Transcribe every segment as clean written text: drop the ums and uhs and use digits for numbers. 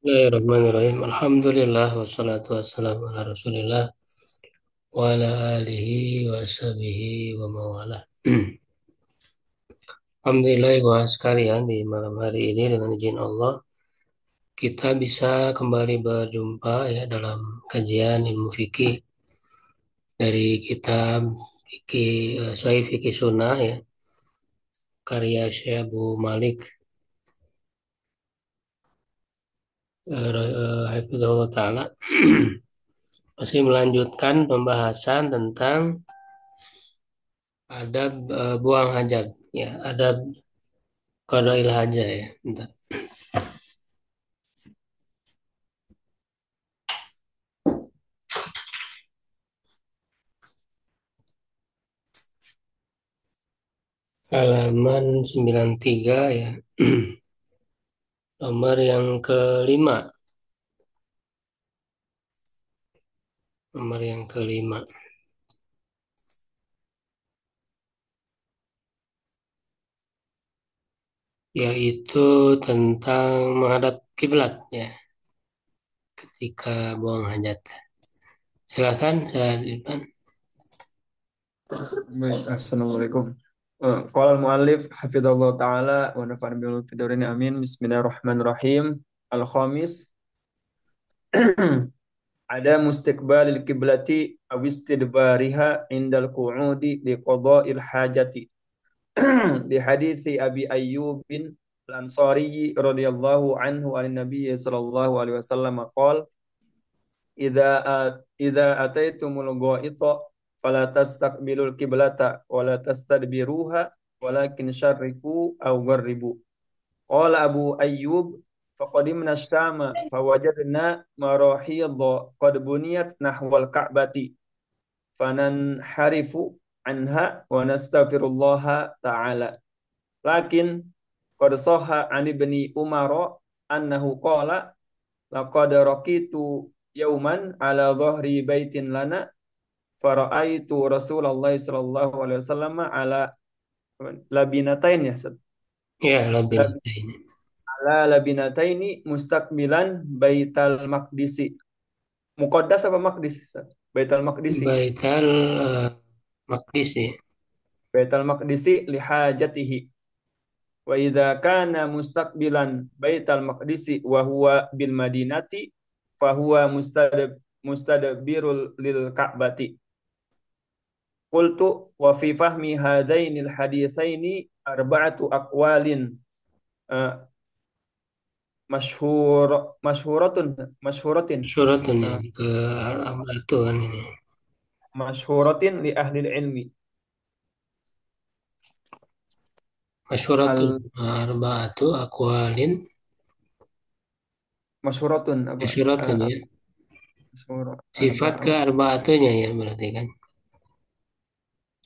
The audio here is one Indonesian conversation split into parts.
Bismillahirrahmanirrahim. Alhamdulillah wassalatu wassalamu ala Rasulillah wa ala alihi wa sahbihi wa mawalah. Alhamdulillah wa sekalian di malam hari ini dengan izin Allah kita bisa kembali berjumpa ya dalam kajian ilmu fikih dari kitab Sahih Fikih Sunnah ya karya Syekh Abu Malik Hafizahullah Ta'ala. Masih melanjutkan pembahasan tentang adab buang hajat ya, adab qadail hajat ya. Bentar. Halaman 93 ya. Nomor yang kelima. Nomor yang kelima. Yaitu tentang menghadap kiblat ya ketika buang hajat. Silakan saya Irfan. Baik, Assalamualaikum. Qala al-muallif hafizallahu taala wa nafa'ana bil fidarin amin. Bismillahirrahmanirrahim. Al-khamis ada mustiqbalil kiblati aw istidbariha indal qu'udi li qada'il hajati. Di hadithi Abi Ayyub bin Al-Ansari radhiyallahu anhu an Nabi sallallahu alaihi wasallam qala idza idza ataitumul ghaita fala tastaqbilul qiblata wala tastadbiruha walakin syarriku aw gharribu. Qala Abu Ayyub faqadimna Syama fawajadna marahidha qad buniyat nahwal Ka'bati fananharifu anha wa nastaghfirullaha ta'ala. Lakin qad sahha an ibni Umar annahu qala laqad raqitu yauman ala dhahri baitin lana faraitu Rasulullah sallallahu alaihi wasallam ala labinatain ya Ustaz. Ya, lebih Lab- ini. ala labinataini mustaqbilan Baital Maqdisi. Muqaddas apa Maqdis Ustaz? Baital Maqdisi. Baital Maqdis ya. Baital Maqdisi lihajatihi. Wa idza kana mustaqbilan Baital Maqdisi wa huwa bil Madinati fa huwa mustadbirul lil Ka'bati. Qultu wa fi fahmi hadainil haditsaini arba'atu aqwalin uh, masyhur masyhuratun masyhuratin Surat ini uh, ke itu kan ini. masyhuratin li ahli ilmi Masyuratun al arba'atu aqwalin. masyhuratun apa Masyuratun ya. masyhur Sifat ke arba'ah arba'atunya ya berarti kan.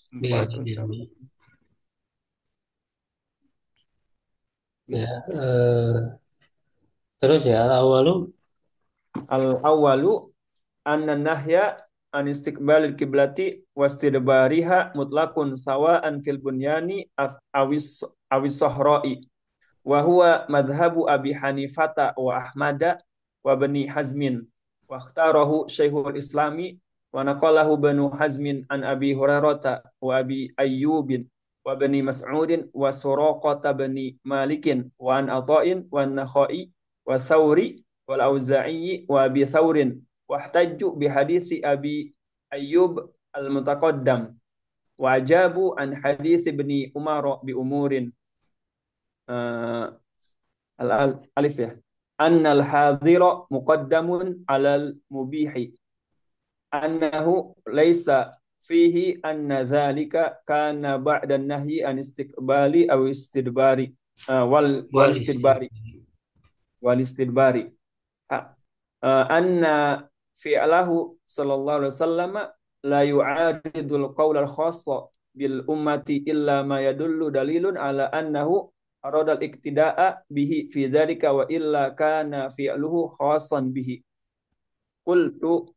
Di empat ahli ucap ilmi. Ya, bisa terus ya awalu al awalu anna nahya an istiqbalil kiblati wastidbariha mutlaqun sawa'an fil bunyani awis sahra'i wa huwa madhhabu Abi Hanifata wa Ahmada wa Bani Hazmin wa ikhtarahu Syekhul Islami wa naqalahu Banu Hazmin an Abi Hurairata wa Abi Ayyubin wa Bani Mas'udin wa Suraqata Bani Malikin wa an Ata'in wa Nakhai wa Thawri wal Auza'i wa Abi Thawrin wa ihtajju bi hadithi Abi Ayyub al-mutaqaddam wa ajabu an hadithi Bani Umar bi umurin alif ya. Annal hadira muqaddamun alal mubihi. Annahu laisa fihi anna dzalika kana ba'da nahyi an istiqbali aw istidbari wal wali. istidbari wal istidbari. Anna fi'lahu sallallahu alaihi wasallam la yu'aridul qawl al khassa bil ummati illa ma yadullu dalilun ala annahu arada al iktida'a bihi fi dzalika wa illa kana fi'luhu khassan bihi. Qultu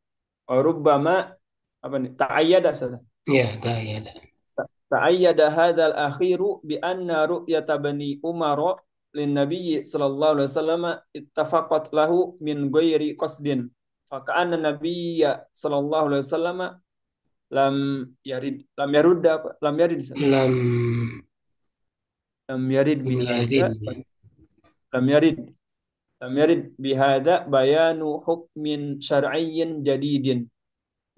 rubbama apa nih ta'ayyada sada Ya, tak ya. ta'ayyada hadzal akhiru bi anna ru'yata bani Umar lin Nabi sallallahu alaihi wasallam ittafaqat lahu min ghairi qasdin. Faka'anna Nabiyya sallallahu alaihi wasallam lam lam yarudda lam yarid Lam lam yarid bihada yarid. lam yarid lam yarid bihada bayanu hukmin syar'iyyin jadidin.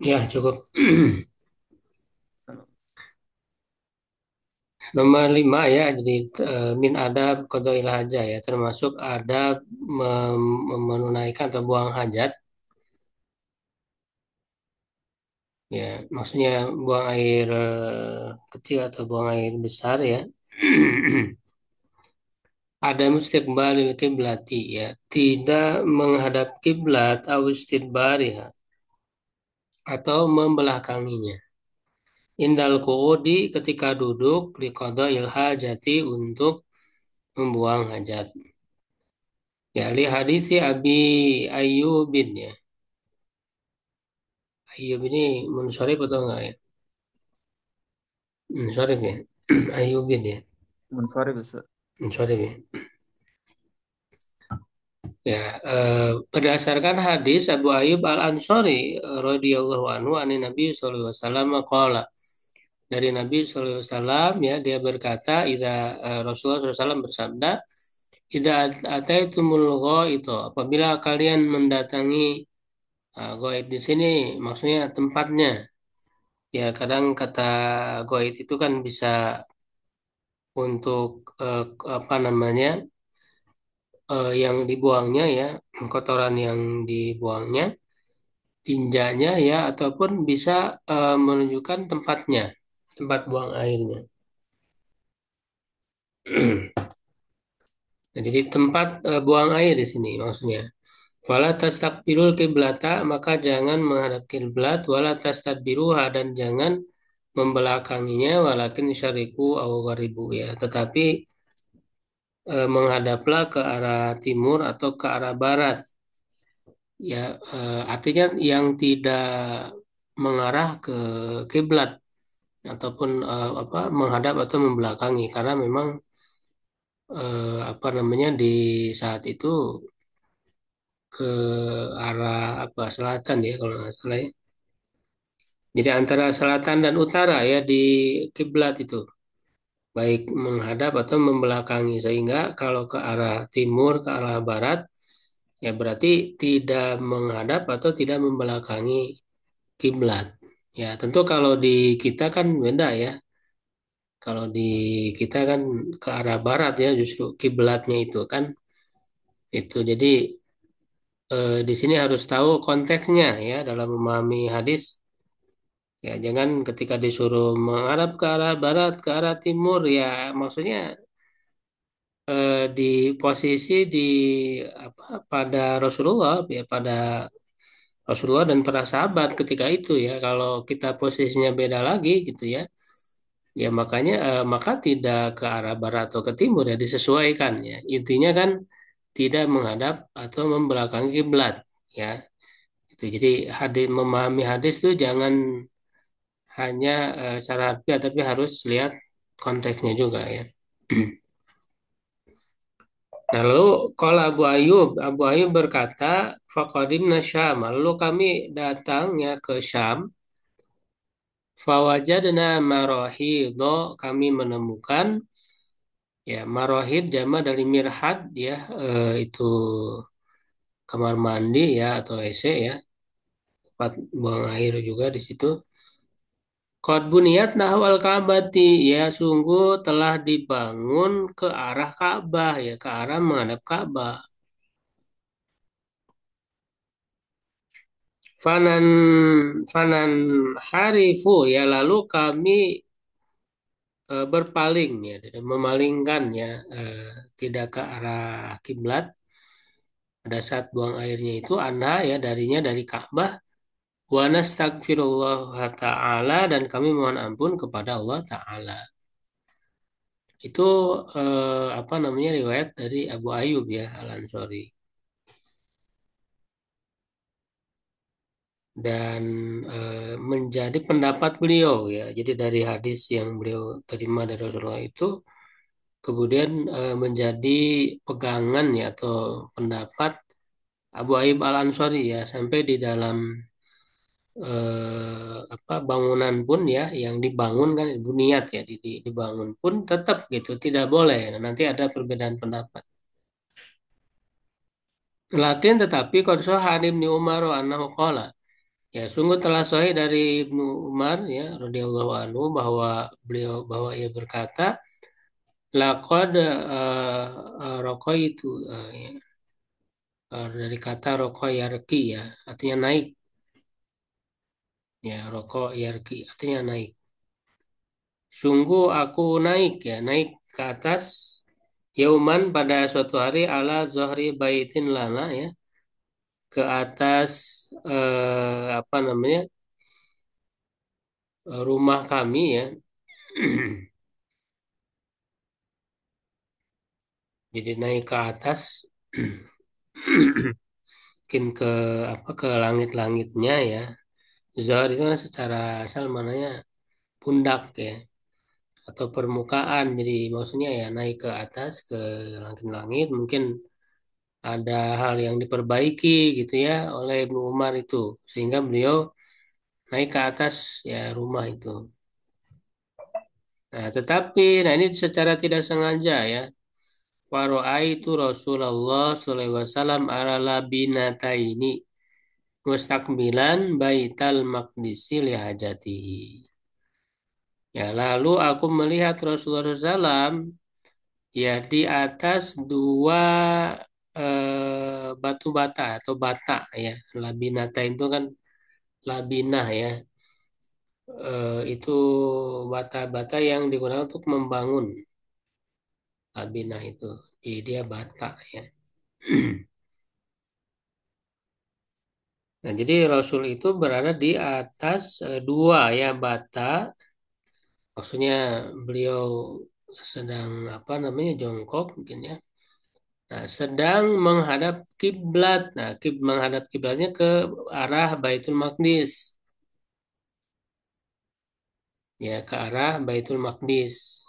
Ya, cukup. Nomor 5 ya, jadi min adab qadail hajah ya, termasuk adab menunaikan atau buang hajat. Ya, maksudnya buang air kecil atau buang air besar ya. Ada mustiqbalil kiblati ya, tidak menghadap kiblat au istidbariha atau membelakanginya. Indal qu'udi ketika duduk liqadail hajati untuk membuang hajat. Ya, li hadisi Abi Ayyubin ya. Ayyub ini munsharif atau enggak ya? Munsharif ya. Ayyubin ya. Munfarid Ustaz. Munsharif ya. Ya, berdasarkan hadis Abu Ayyub Al-Ansari radhiyallahu anhu ani Nabi sallallahu alaihi wasallam qala, dari Nabi sallallahu alaihi wasallam ya, dia berkata Rasulullah SAW bersabda, idza ataitumul ghaita, apabila kalian mendatangi ghaid di sini maksudnya tempatnya. Ya, kadang kata ghaid itu kan bisa untuk apa namanya, yang dibuangnya ya, kotoran yang dibuangnya, tinjanya ya, ataupun bisa menunjukkan tempatnya, tempat buang airnya. Nah, jadi tempat buang air di sini maksudnya. Wala tastaqbilul kiblata, maka jangan menghadap kiblat, wala tastadbiruha, dan jangan membelakanginya, walakin syariku au gharibu ya. Tetapi menghadaplah ke arah timur atau ke arah barat. Ya, artinya yang tidak mengarah ke kiblat ataupun apa, menghadap atau membelakangi, karena memang apa namanya, di saat itu ke arah apa, selatan ya kalau nggak salah ya. Jadi antara selatan dan utara ya di kiblat itu, baik menghadap atau membelakangi, sehingga kalau ke arah timur, ke arah barat ya berarti tidak menghadap atau tidak membelakangi kiblat. Ya, tentu kalau di kita kan beda ya. Kalau di kita kan ke arah barat ya, justru kiblatnya itu kan itu. Jadi di sini harus tahu konteksnya ya dalam memahami hadis. Ya, jangan ketika disuruh menghadap ke arah barat, ke arah timur ya, maksudnya di posisi di apa, pada Rasulullah ya, pada Rasulullah dan para sahabat ketika itu ya. Kalau kita posisinya beda lagi gitu ya, ya makanya maka tidak ke arah barat atau ke timur ya, disesuaikan ya. Intinya kan tidak menghadap atau membelakangi kiblat ya. Itu jadi hadis, memahami hadis itu jangan hanya secara harfiah, tapi harus lihat konteksnya juga ya. Nah, lalu kalau Abu Ayub berkata, Faqadimna Syam, lalu kami datangnya ke Syam, Fawajadna marohidho, kami menemukan ya, marohid jama dari mirhad ya, itu kamar mandi ya atau WC ya, tempat buang air juga di situ. Qad buniyat nahwal Ka'bati, ya sungguh telah dibangun ke arah Ka'bah ya, ke arah menghadap Ka'bah. Fanan fanan harifu ya, lalu kami berpaling ya, memalingkan ya, tidak ke arah kiblat pada saat buang airnya itu, anha ya, darinya, dari Ka'bah, wa nastagfirullah ta'ala, dan kami mohon ampun kepada Allah ta'ala. Itu apa namanya, riwayat dari Abu Ayyub ya Al-Ansari, dan menjadi pendapat beliau ya. Jadi dari hadis yang beliau terima dari Rasulullah itu kemudian menjadi pegangan ya atau pendapat Abu Ayyub Al-Ansari ya sampai di dalam apa bangunan pun ya yang dibangun kan buniat ya dibangun pun tetap gitu tidak boleh. Nah, nanti ada perbedaan pendapat. Lakin tetapi qad shahha an Ibnu Umar wa annahu qala. Ya, sungguh telah sahih dari Ibnu Umar ya radhiyallahu anhu bahwa ia berkata laqad raqaitu ya, dari kata roko yarki ya artinya naik ya roko yarki artinya naik. Sungguh aku naik ya naik ke atas yauman pada suatu hari ala zohri baitin lana ya ke atas apa namanya rumah kami ya. Jadi naik ke atas mungkin ke apa ke langit-langitnya ya. Zohar itu kan secara asal mananya pundak ya atau permukaan. Jadi maksudnya ya naik ke atas ke langit-langit mungkin ada hal yang diperbaiki gitu ya oleh Ibnu Umar itu sehingga beliau naik ke atas ya rumah itu. Nah, tetapi nah ini secara tidak sengaja ya. Waro'aitu Rasulullah sallallahu alaihi wasallam ala labinataini mustakbilan baital maqdisi lihajatihi. Ya, lalu aku melihat Rasulullah SAW ya di atas dua batu bata atau bata ya. Labinata itu kan labinah ya. Itu bata-bata yang digunakan untuk membangun labinah itu. Jadi dia bata ya. Nah, jadi Rasul itu berada di atas dua ya bata. Maksudnya beliau sedang apa namanya jongkok mungkin ya. Nah, sedang menghadap kiblat. Nah, menghadap kiblatnya ke arah Baitul Maqdis. Ya, ke arah Baitul Maqdis.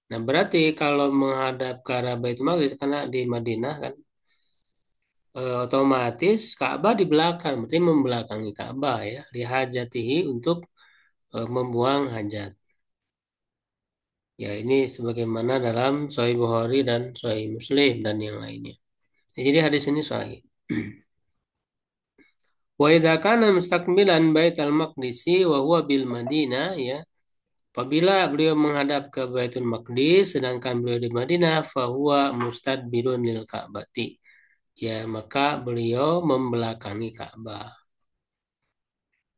Nah, berarti kalau menghadap ke arah Baitul Maqdis karena di Madinah kan otomatis Ka'bah di belakang, berarti membelakangi Ka'bah ya, lihajatihi untuk membuang hajat. Ya, ini sebagaimana dalam Sahih Bukhari dan Sahih Muslim dan yang lainnya. Ya, jadi hadis ini sahih. Wa idza kana mustaqbilan Baitul Maqdisi wa huwa bil Madinah ya. Apabila beliau menghadap ke Baitul Maqdis sedangkan beliau di Madinah fahuwa mustadbirun lil Ka'bati. Ya, maka beliau membelakangi Ka'bah.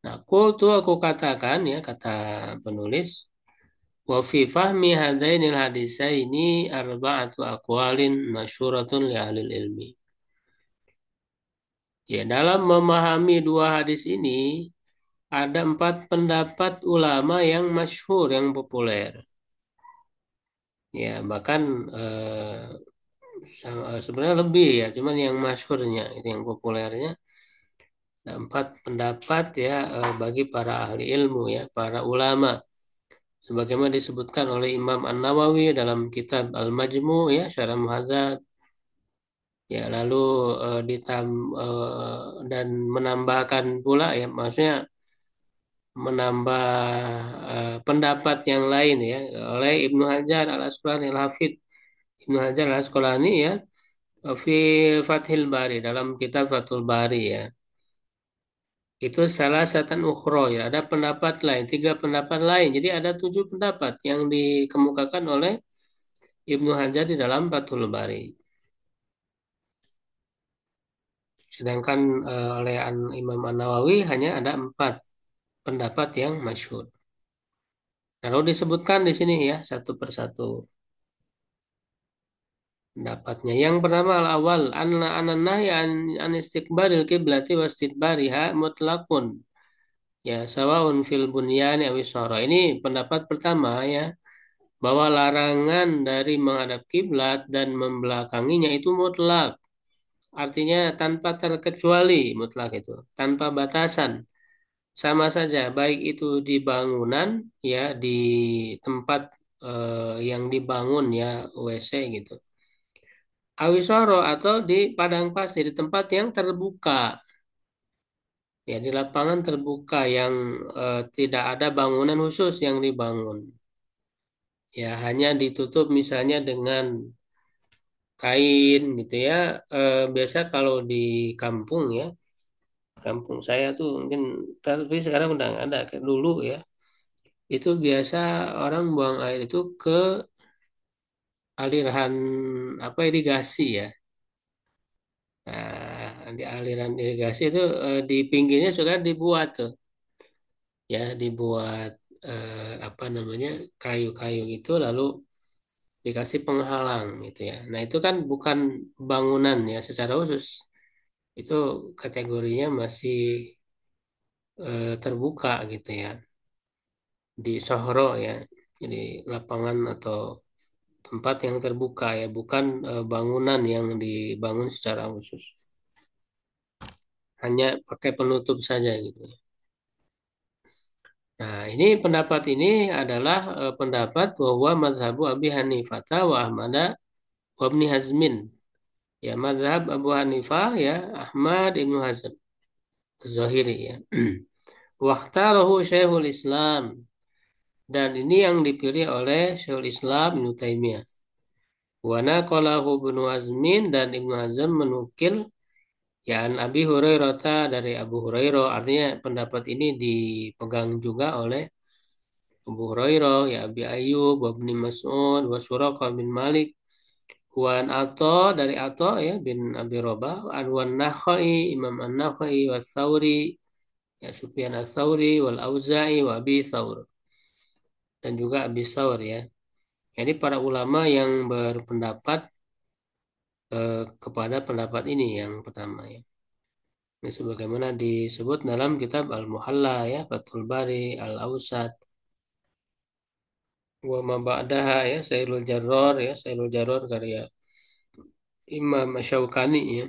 Nah, aku katakan ya kata penulis wa fi fahmi hadainil hadisaini arba'atu aqwalin masyhuratun li ahli ilmi. Ya, dalam memahami dua hadis ini ada empat pendapat ulama yang masyhur, yang populer. Ya, bahkan sebenarnya lebih ya, cuman yang masyhurnya, itu yang populernya. Ada empat pendapat ya bagi para ahli ilmu ya, para ulama. Sebagaimana disebutkan oleh Imam An-Nawawi dalam kitab Al-Majmu ya, Syarah Muhadzab. Ya, lalu dan menambahkan pula ya, maksudnya menambah pendapat yang lain ya oleh Ibnu Hajar Al-Asqalani Al-Hafidz Ibnu Hajar Al-Asqalani ya fi Fathil Bari dalam kitab Fathul Bari ya. Itu salah satu ukhro ya. Ada pendapat lain, tiga pendapat lain. Jadi ada tujuh pendapat yang dikemukakan oleh Ibnu Hajar di dalam Fathul Bari. Sedangkan oleh Imam An-Nawawi hanya ada empat pendapat yang masyhur. Lalu disebutkan di sini ya satu persatu pendapatnya. Yang pertama al-awal an-nahy an istiqbalil qiblati wastidbariha mutlaqun. Ya, sawaun fil bunyani aw Ini pendapat pertama ya, bahwa larangan dari menghadap kiblat dan membelakanginya itu mutlak. Artinya tanpa terkecuali mutlak itu, tanpa batasan. Sama saja baik itu di bangunan ya di tempat yang dibangun ya WC gitu. Awisoro atau di padang pasir di tempat yang terbuka ya di lapangan terbuka yang tidak ada bangunan khusus yang dibangun. Ya hanya ditutup misalnya dengan kain gitu ya. Biasa kalau di kampung ya, kampung saya tuh mungkin tapi sekarang udah nggak ada kayak dulu ya. Itu biasa orang buang air itu ke aliran apa irigasi ya. Nah, di aliran irigasi itu di pinggirnya sudah dibuat tuh ya dibuat apa namanya kayu-kayu itu lalu dikasih penghalang gitu ya. Nah itu kan bukan bangunan ya secara khusus itu kategorinya masih terbuka gitu ya di Sohro ya. Jadi lapangan atau tempat yang terbuka ya bukan bangunan yang dibangun secara khusus. Hanya pakai penutup saja gitu ya. Nah, ini pendapat ini adalah pendapat bahwa madhabu Abi Hanifah wa Ahmad wa Ibni Hazmin. Ya, madhab Abu Hanifah ya Ahmad Ibnu Hazm Zahiri ya. Waktarahu Syekhul Islam dan ini yang dipilih oleh Syekhul Islam Ibnu Taimiyah. Wa naqalahu Ibnu Hazmin dan Ibnu Hazm menukil ya an Abi Hurairah dari Abu Hurairah artinya pendapat ini dipegang juga oleh Abu Hurairah, ya Abi Ayyub, wa Ibni Mas'ud, wa Suraqah bin Malik, Wan Ato dari Ato ya bin Abi Robah, Wan Nakhai, Imam An-Nakhai, wa Thawri, ya Sufyan Ats-Tsauri, wal Auza'i, wa Abi Thawr. Dan juga Abi Thawr ya. Jadi para ulama yang berpendapat kepada pendapat ini yang pertama ya. Ini sebagaimana disebut dalam kitab Al-Muhalla ya, Fathul Bari, Al-Ausat, wa ma ba'daha ya Sailul Jarrar ya Sailul Jarrar karya Imam Syaukani ya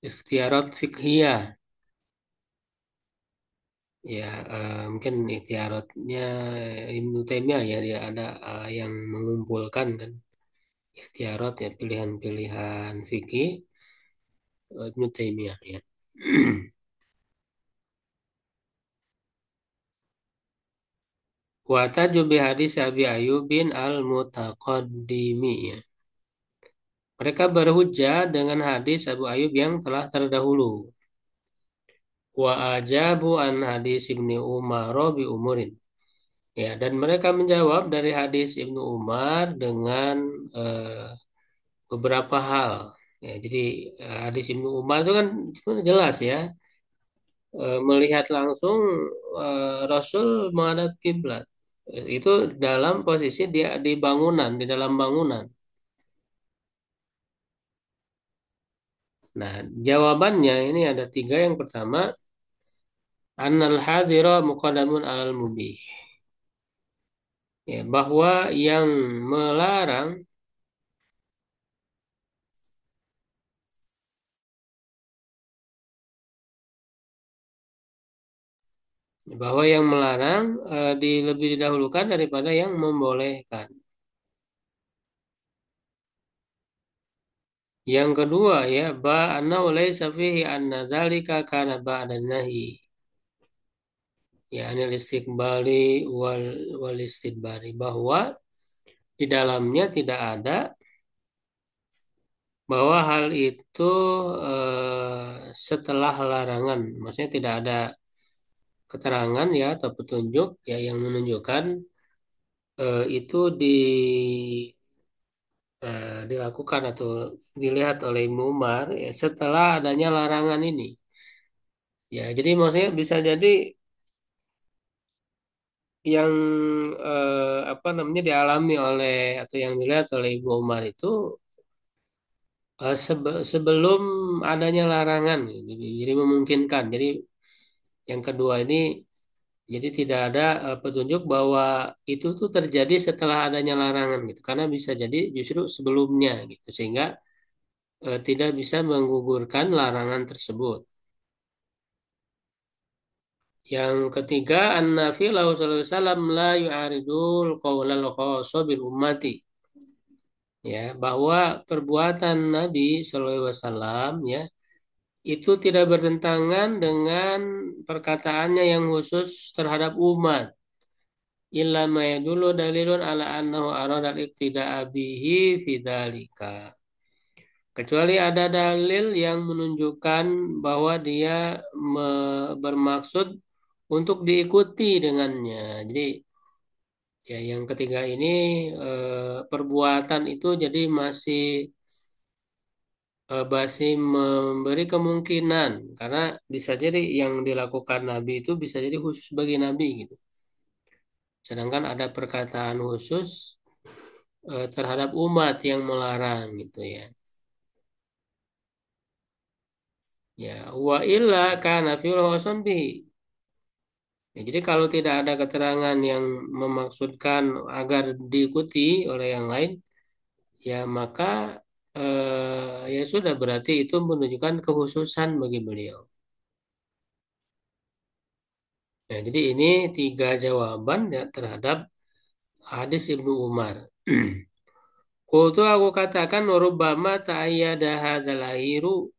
ikhtiarat fiqhiyah ya mungkin ikhtiaratnya Ibnu Taimiyah ya dia ada yang mengumpulkan kan ikhtiarat ya pilihan-pilihan fikih Ibnu Taimiyah ya wa tajubi hadis Abi Ayyub bin al-Mutaqaddimi ya mereka berhujjah dengan hadis Abu Ayyub yang telah terdahulu. Wa ajabu an hadis Ibnu Umar bi umurin. Ya, dan mereka menjawab dari hadis Ibnu Umar dengan eh, beberapa hal. Ya, jadi hadis Ibnu Umar itu kan jelas ya, melihat langsung Rasul menghadap kiblat. Itu dalam posisi dia di bangunan, di dalam bangunan. Nah, jawabannya ini ada tiga. Yang pertama, annal hadira muqaddamun alal mubih. Ya, bahwa yang melarang bahwa yang melarang lebih didahulukan daripada yang membolehkan. Yang kedua ya anna laisa fihi anna dzalika kana ba'da nahi. Ya anil istiqbali wal istidbari bahwa di dalamnya tidak ada bahwa hal itu setelah larangan. Maksudnya tidak ada keterangan ya atau petunjuk ya yang menunjukkan itu dilakukan atau dilihat oleh Ibnu Umar ya, setelah adanya larangan ini. Ya, jadi maksudnya bisa jadi yang apa namanya dialami oleh atau yang dilihat oleh Ibnu Umar itu sebelum adanya larangan. Jadi memungkinkan. Jadi yang kedua ini jadi tidak ada petunjuk bahwa itu tuh terjadi setelah adanya larangan gitu. Karena bisa jadi justru sebelumnya gitu. Sehingga tidak bisa menggugurkan larangan tersebut. Yang ketiga, an-nafi lahu sallallahu alaihi wasallam la yu'aridul qaulal khassa bil ummati. Ya, bahwa perbuatan Nabi Shallallahu Alaihi Wasallam ya itu tidak bertentangan dengan perkataannya yang khusus terhadap umat. Illa ma yadullu dalilun ala annahu arada al-iqtida'a bihi fi dzalika. Kecuali ada dalil yang menunjukkan bahwa dia bermaksud untuk diikuti dengannya. Jadi ya yang ketiga ini perbuatan itu jadi masih memberi kemungkinan karena bisa jadi yang dilakukan Nabi itu bisa jadi khusus bagi Nabi gitu. Sedangkan ada perkataan khusus terhadap umat yang melarang gitu ya. Ya, wa illa kana fi'l khasan bihi. Ya, jadi kalau tidak ada keterangan yang memaksudkan agar diikuti oleh yang lain, ya maka ya sudah berarti itu menunjukkan kekhususan bagi beliau. Ya, jadi ini tiga jawaban ya terhadap hadis Ibnu Umar. Kultu aku katakan rubbama ta'ayyada hadzal airu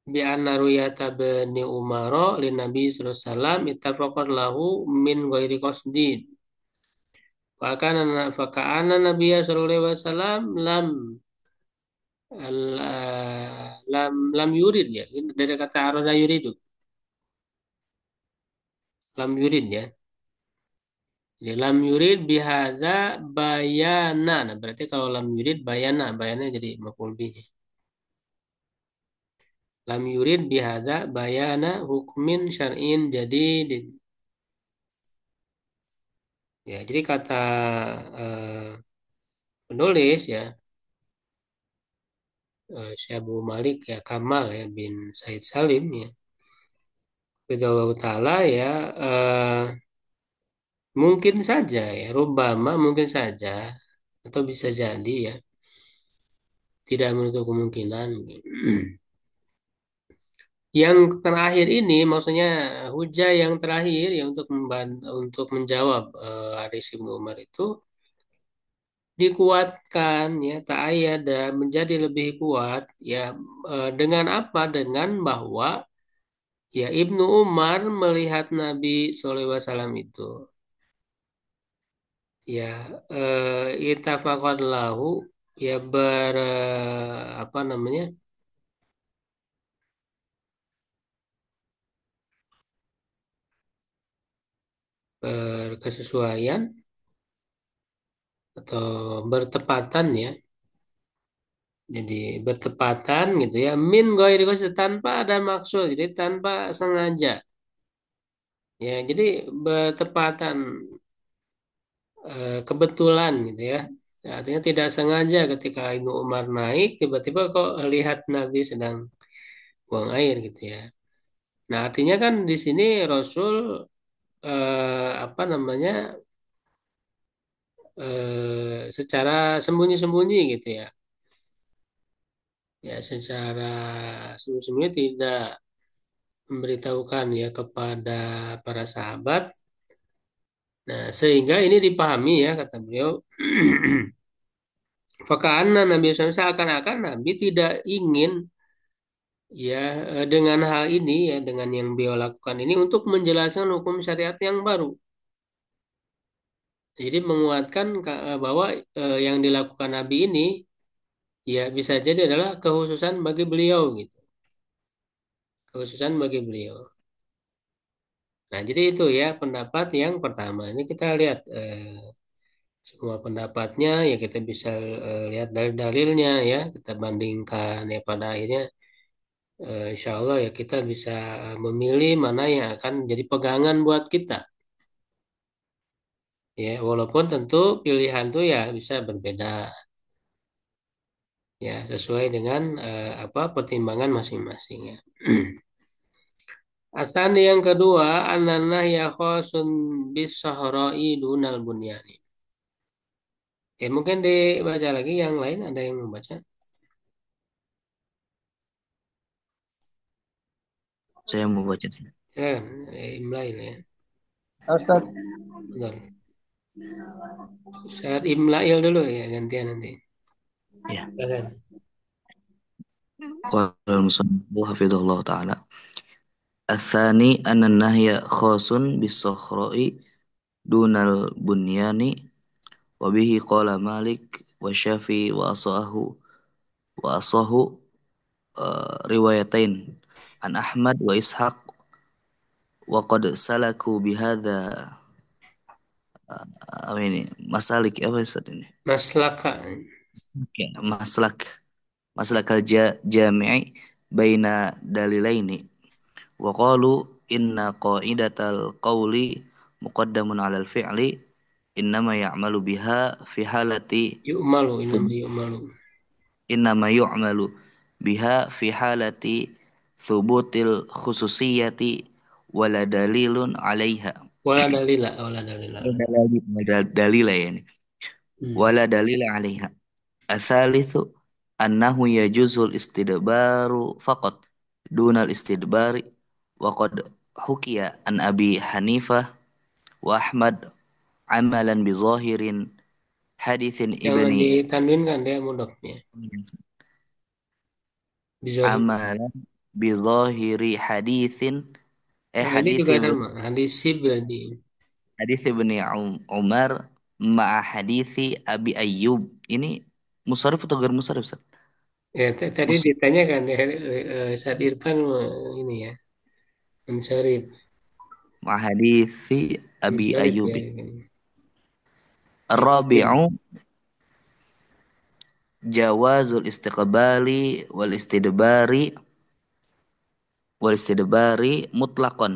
bi anna ruyata bani Umar lin Nabi sallallahu alaihi wasallam ittafaqat lahu min ghairi qasdin. Fakana Nabi sallallahu alaihi wasallam lam yurid ya. Dari kata arada yuridu. Lam yurid ya. Jadi lam yurid bihadza bayana. Nah, berarti kalau lam yurid bayana, bayana jadi maf'ul bihi. Lam yurid bihadza bayana hukmin syar'in jadidin. Ya, jadi kata eh, penulis ya, Syekh Abu Malik ya Kamal ya bin Said Salim ya. Bidallahu taala ya mungkin saja ya, rubbama mungkin saja atau bisa jadi ya, tidak menutup kemungkinan. Yang terakhir ini maksudnya hujah yang terakhir ya untuk untuk menjawab hadis Ibnu Umar itu dikuatkan ya ta'ayyada menjadi lebih kuat ya dengan apa? Dengan bahwa ya Ibnu Umar melihat Nabi SAW itu ya itafaqad lahu ya apa namanya? Berkesesuaian atau bertepatan ya. Jadi bertepatan gitu ya. Min ghairi qasd tanpa ada maksud. Jadi tanpa sengaja. Ya, jadi bertepatan kebetulan gitu ya. Ya, artinya tidak sengaja ketika Ibnu Umar naik tiba-tiba kok lihat Nabi sedang buang air gitu ya. Nah, artinya kan di sini Rasul apa namanya secara sembunyi-sembunyi gitu ya. Ya, secara sembunyi-sembunyi tidak memberitahukan ya kepada para sahabat. Nah, sehingga ini dipahami ya kata beliau. Fakana Nabi SAW seakan-akan Nabi tidak ingin ya dengan hal ini ya dengan yang beliau lakukan ini untuk menjelaskan hukum syariat yang baru. Jadi menguatkan bahwa yang dilakukan Nabi ini ya bisa jadi adalah kekhususan bagi beliau gitu. Kekhususan bagi beliau. Nah, jadi itu ya pendapat yang pertama. Ini kita lihat semua pendapatnya ya kita bisa lihat dari dalilnya ya kita bandingkan ya pada akhirnya insya Allah ya kita bisa memilih mana yang akan jadi pegangan buat kita ya walaupun tentu pilihan tuh ya bisa berbeda ya sesuai dengan apa pertimbangan masing-masing ya. Asan yang kedua ananah ya khosun bis sahra'i dunal bunyani. Ya mungkin dibaca lagi yang lain ada yang membaca. Saya mau baca sih. Ya kan? Imlail ya. Ustaz. Benar. Saat imlail dulu ya gantian nanti. Ya. Ya kan? Qala al-musannif hafizahullah taala. Ats-tsani anna an-nahya khasun bis-sakhra'i dunal bunyani wa bihi qala Malik wa Syafi'i wa asahu riwayatain an Ahmad wa Ishaq wa qad salaku bihadza apa ini masalik apa Ustaz ini Maslaka. ya, maslak al-jami'i baina dalilaini wa qalu inna qaidatal qawli muqaddamun 'alal fi'li innama ya'malu biha fi halati Yuk malu, ini yuk malu. innama yu'malu biha fi halati thubutil khususiyati wala dalilun 'alaiha Wala dalila, wala dalila. dalila ya ini Hmm. wala dalila 'alaiha asalithu annahu yajuzul istidbaru faqat dunal istidbari wa qad hukiya an Abi Hanifah wa Ahmad amalan bi zahirin hadithin Jangan ibni ditanwinkan dia mudofnya. Bizohir. amalan bi zahiri hadithin Yang ini hadits juga ibni sama. Hadis sib tadi. hadits ibni Umar ma'a hadithi Abi Ayyub ini musarif atau gar musarif Ustaz? Ya, tadi Mus ditanyakan ya, Said Irfan ini ya, Ansarif. ma'a hadithi Abi Ansarif Ayyub ya. Yakin. Ar-rabi'u jawazul istiqbali wal istidbari mutlaqan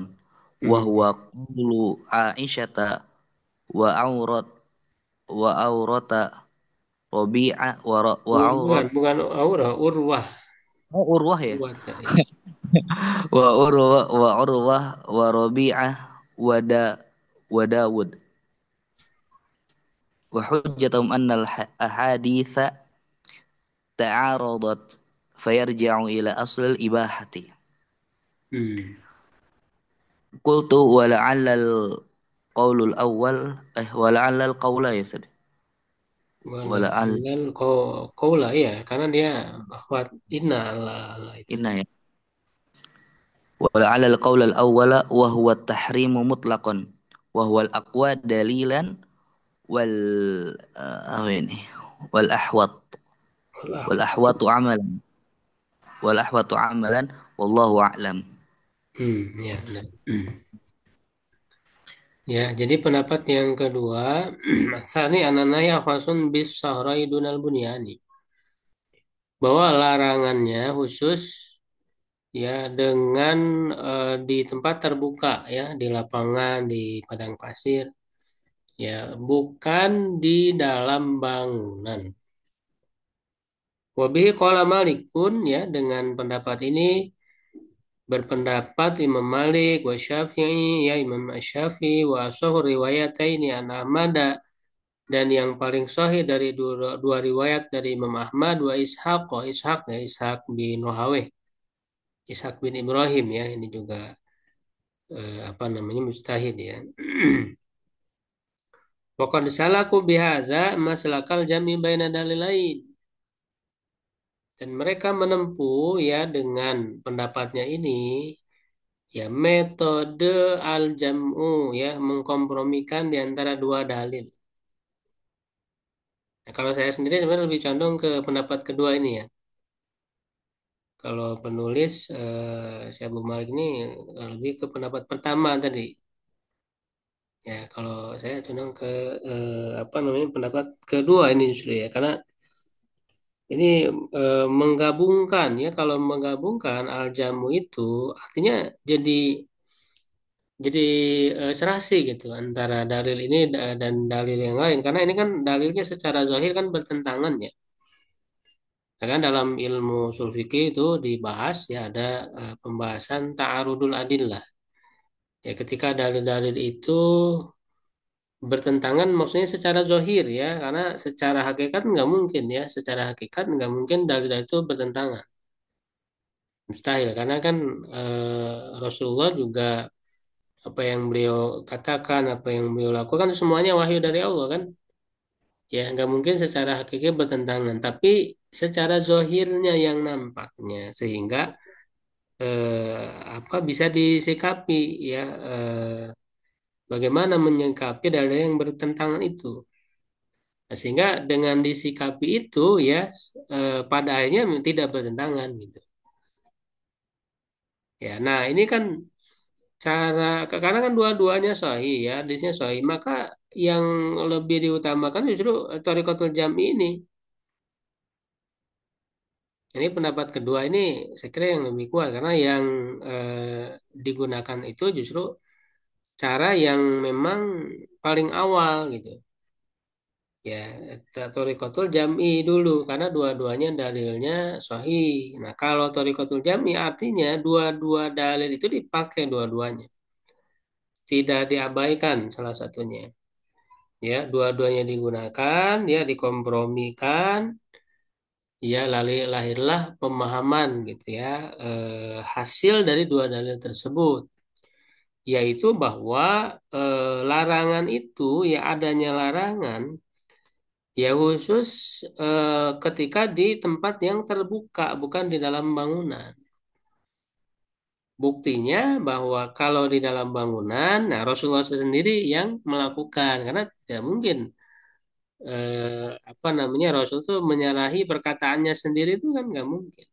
wa Hmm. huwa qulu Aisyata wa aurat wa aurata Rabi'ah wa Bukan, aurat bukan aurah, urwah. Urwah ya Urwah tadi. wa Urwah wa Rabi'ah wa Dawud wa hujjatum anna al ahaditha ta'aradat fayarji'u ila asl al ibahati Hmm. qultu wa la'alla al qaulul awwal wa la'alla al qaula ya sad wa Walau la'al alal kau lah ya, karena dia akhwat inna Allah, Allah itu. inna ya wa la'alla al qaula al awwala wa huwa at tahrimu mutlaqan wa huwa al aqwa dalilan wal apa ini wal ahwat Allah. wal ahwatu amalan wal ahwatu amalan wallahu a'lam. Ya, benar. Ya, jadi pendapat yang kedua, Sani ananaya fasun bis sahrai dunal bunyani. Bahwa larangannya khusus ya dengan di tempat terbuka ya, di lapangan, di padang pasir, ya, bukan di dalam bangunan. Wabihi qala Malikun ya dengan pendapat ini berpendapat Imam Malik wa Syafi'i ya Imam Syafi'i wa ashahu riwayataini an Ahmad dan yang paling sahih dari dua riwayat dari Imam Ahmad wa Ishaq wa Ishaq ya Ishaq bin Rahaweh Ishaq bin Ibrahim ya ini juga apa namanya mustahid ya. Waqad salaku bihadza maslakal jami baina dalilain dan mereka menempuh ya dengan pendapatnya ini ya metode al-jam'u ya mengkompromikan di antara dua dalil. Nah, kalau saya sendiri sebenarnya lebih condong ke pendapat kedua ini ya. Kalau penulis Syekh Abu Malik ini lebih ke pendapat pertama tadi. Ya, kalau saya condong ke apa namanya pendapat kedua ini justru ya, karena ini menggabungkan ya. Kalau menggabungkan al-jamu itu artinya jadi jadi serasi gitu antara dalil ini dan dalil yang lain. Karena ini kan dalilnya secara zahir kan bertentangan ya. Ya kan dalam ilmu ushul fikih itu dibahas ya ada pembahasan ta'arudul adillah. Ya ketika dalil-dalil itu bertentangan maksudnya secara zahir ya karena secara hakikat nggak mungkin ya secara hakikat nggak mungkin dalil-dalil itu bertentangan. Mustahil karena kan Rasulullah juga apa yang beliau katakan, apa yang beliau lakukan semuanya wahyu dari Allah kan. Ya, nggak mungkin secara hakiki bertentangan, tapi secara zohirnya yang nampaknya sehingga apa bisa disikapi ya bagaimana menyikapi dari yang bertentangan itu. Nah, sehingga dengan disikapi itu ya pada akhirnya tidak bertentangan gitu. Ya, nah ini kan cara karena kan dua-duanya sahih ya, hadisnya sahih, maka yang lebih diutamakan justru thariqatul jam ini. Ini pendapat kedua ini saya kira yang lebih kuat karena yang digunakan itu justru cara yang memang paling awal gitu. Ya, thariqatul jam'i dulu karena dua-duanya dalilnya sahih. Nah, kalau thariqatul jam'i artinya dua-dua dalil itu dipakai dua-duanya. Tidak diabaikan salah satunya. Ya, dua-duanya digunakan, ya dikompromikan, ya lahirlah pemahaman gitu ya, hasil dari dua dalil tersebut, yaitu bahwa larangan itu ya adanya larangan ya khusus ketika di tempat yang terbuka, bukan di dalam bangunan. Buktinya bahwa kalau di dalam bangunan, nah Rasulullah sendiri yang melakukan karena tidak mungkin apa namanya Rasul tuh menyalahi perkataannya sendiri itu kan nggak mungkin.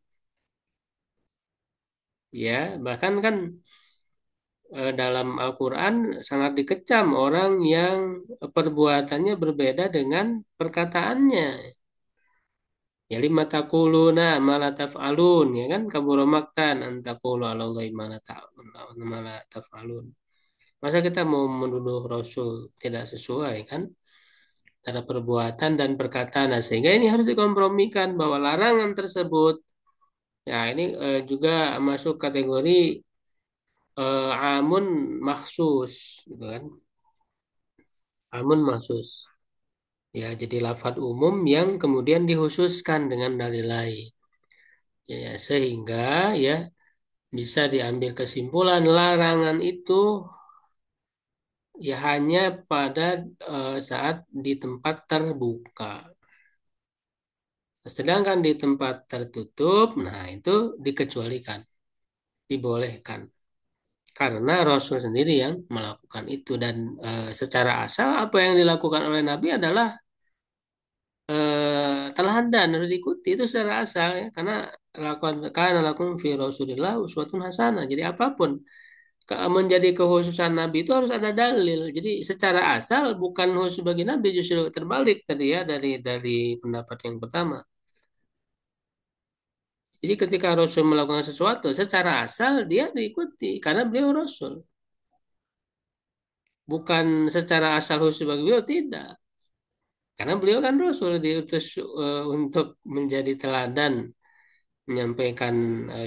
Ya, bahkan kan dalam Al-Quran sangat dikecam orang yang perbuatannya berbeda dengan perkataannya. Ya lima taquluna ma la taf'alun ya kan kabura maqtan an taqulu 'ala Allahi ma la taf'alun. Masa kita mau menuduh Rasul tidak sesuai kan antara perbuatan dan perkataan. Nah, sehingga ini harus dikompromikan bahwa larangan tersebut ya ini juga masuk kategori amun maksus gitu kan. Amun maksus. Ya, jadi lafadz umum yang kemudian dikhususkan dengan dalil lain. Ya, sehingga ya bisa diambil kesimpulan larangan itu ya hanya pada saat di tempat terbuka. Sedangkan di tempat tertutup, nah itu dikecualikan, dibolehkan. Karena Rasul sendiri yang melakukan itu dan secara asal apa yang dilakukan oleh Nabi adalah teladan harus diikuti itu secara asal ya karena lakukan karena lakukan fi Rasulillah uswatun hasanah. Jadi apapun menjadi kekhususan Nabi itu harus ada dalil. Jadi secara asal bukan khusus bagi Nabi justru terbalik tadi ya dari pendapat yang pertama. Jadi ketika Rasul melakukan sesuatu secara asal dia diikuti karena beliau Rasul. Bukan secara asal khusus bagi beliau tidak. Karena beliau kan Rasul diutus untuk menjadi teladan menyampaikan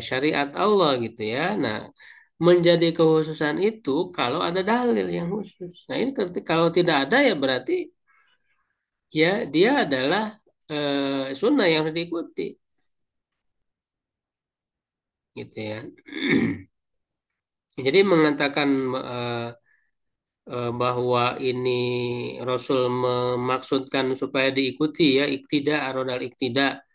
syariat Allah gitu ya. Nah, menjadi kekhususan itu kalau ada dalil yang khusus. Nah, ini kalau tidak ada ya berarti ya dia adalah sunnah yang harus diikuti gitu ya. Jadi mengatakan bahwa ini Rasul memaksudkan supaya diikuti ya iktidak arodal iktidak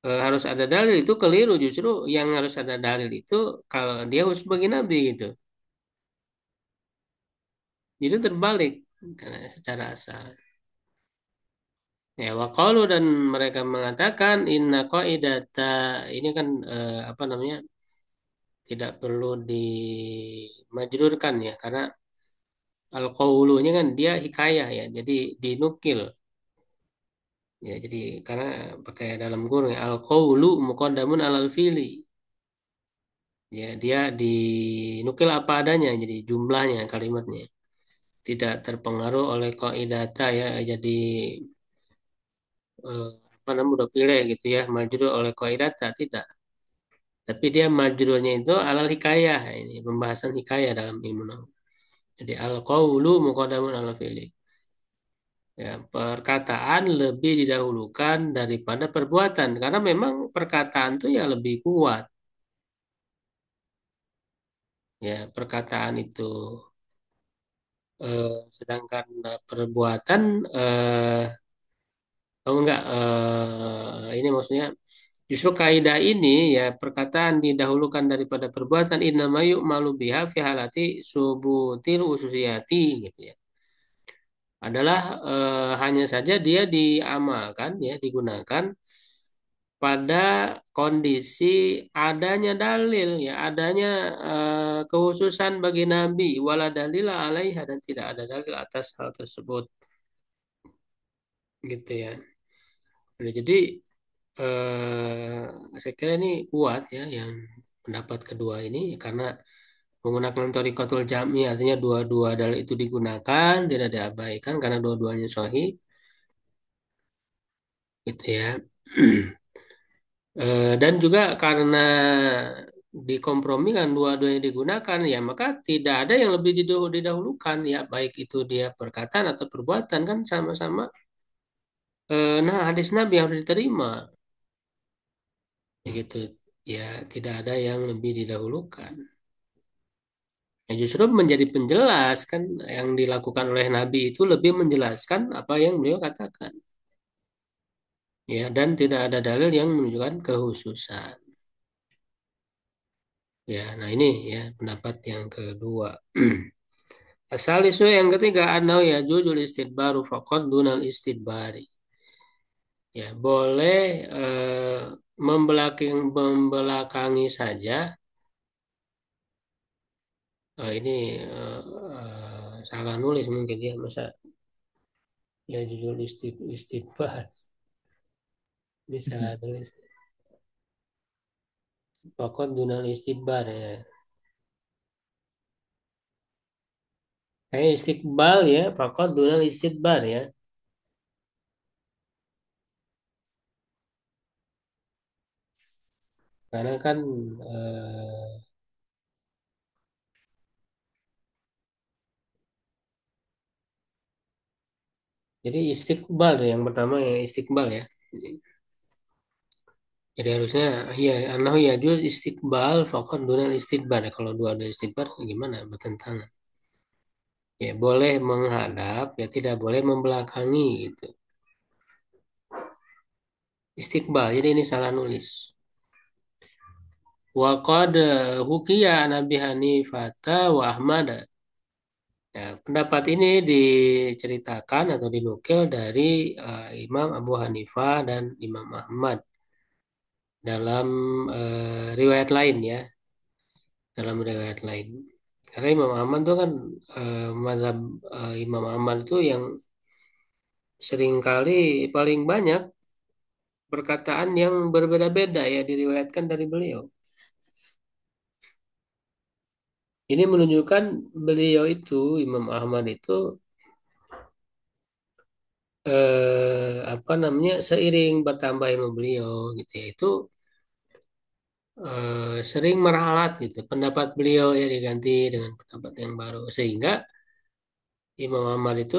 harus ada dalil itu keliru justru yang harus ada dalil itu kalau dia harus bagi Nabi gitu. Itu terbalik karena secara asal. Ya, waqalu dan mereka mengatakan inna qaidata ini kan apa namanya tidak perlu dimajrurkan ya karena al-qaulunya kan dia hikayah ya jadi dinukil ya jadi karena pakai dalam kurung ya, al-qaulu muqaddamun alal fili ya dia dinukil apa adanya jadi jumlahnya kalimatnya tidak terpengaruh oleh qaidata ya jadi apa namanya udah pilih gitu ya majrur oleh qaidata tidak. Tapi dia majrurnya itu alal hikayah. Ini pembahasan hikayah dalam ilmu nahwu. Jadi al qaulu muqaddamun ala fi'li. Ya, perkataan lebih didahulukan daripada perbuatan karena memang perkataan itu ya lebih kuat. Ya, perkataan itu sedangkan perbuatan enggak ini maksudnya justru kaidah ini ya perkataan didahulukan daripada perbuatan innama yu'malu biha fi halati subutil ususiyati gitu ya. Adalah hanya saja dia diamalkan ya digunakan pada kondisi adanya dalil ya adanya khususan bagi nabi wala dalila alaiha dan tidak ada dalil atas hal tersebut gitu ya. Nah, jadi saya kira ini kuat ya yang pendapat kedua ini karena menggunakan thoriqatul jam'i artinya dua-dua dalil itu digunakan tidak diabaikan karena dua-duanya sahih gitu ya. Dan juga karena dikompromikan dua-duanya digunakan ya maka tidak ada yang lebih didahulukan ya baik itu dia perkataan atau perbuatan kan sama-sama nah hadis Nabi yang harus diterima begitu ya tidak ada yang lebih didahulukan. Ya, justru menjadi penjelas kan yang dilakukan oleh Nabi itu lebih menjelaskan apa yang beliau katakan ya dan tidak ada dalil yang menunjukkan kekhususan. Ya, nah ini ya pendapat yang kedua. Asal isu yang ketiga anau ya jujul istidbaru faqad dunal istidbari. Ya, boleh membelakangi saja. Ini salah nulis mungkin ya masa ya jujul istidbar. Ini salah tulis. Faqad dunal istidbar ya. Kayak istiqbal ya, faqad dunal istidbar ya. Karena kan jadi istiqbal tuh yang pertama ya istiqbal ya. Jadi harusnya ya anahu ya juz istiqbal faqad dunal istidbar. Kalau dua-dua istidbar gimana bertentangan. Ya boleh menghadap ya tidak boleh membelakangi gitu. Istiqbal. Jadi ini salah nulis. Wa qad hukiya an Abi Hanifah wa Ahmad. Ya, pendapat ini diceritakan atau dinukil dari Imam Abu Hanifah dan Imam Ahmad dalam riwayat lain ya, dalam riwayat lain. Karena Imam Ahmad itu kan mazhab Imam Ahmad itu yang seringkali paling banyak perkataan yang berbeda-beda ya diriwayatkan dari beliau. Ini menunjukkan beliau itu Imam Ahmad itu apa namanya seiring bertambah ilmu beliau gitu ya itu sering meralat gitu pendapat beliau ya diganti dengan pendapat yang baru sehingga Imam Ahmad itu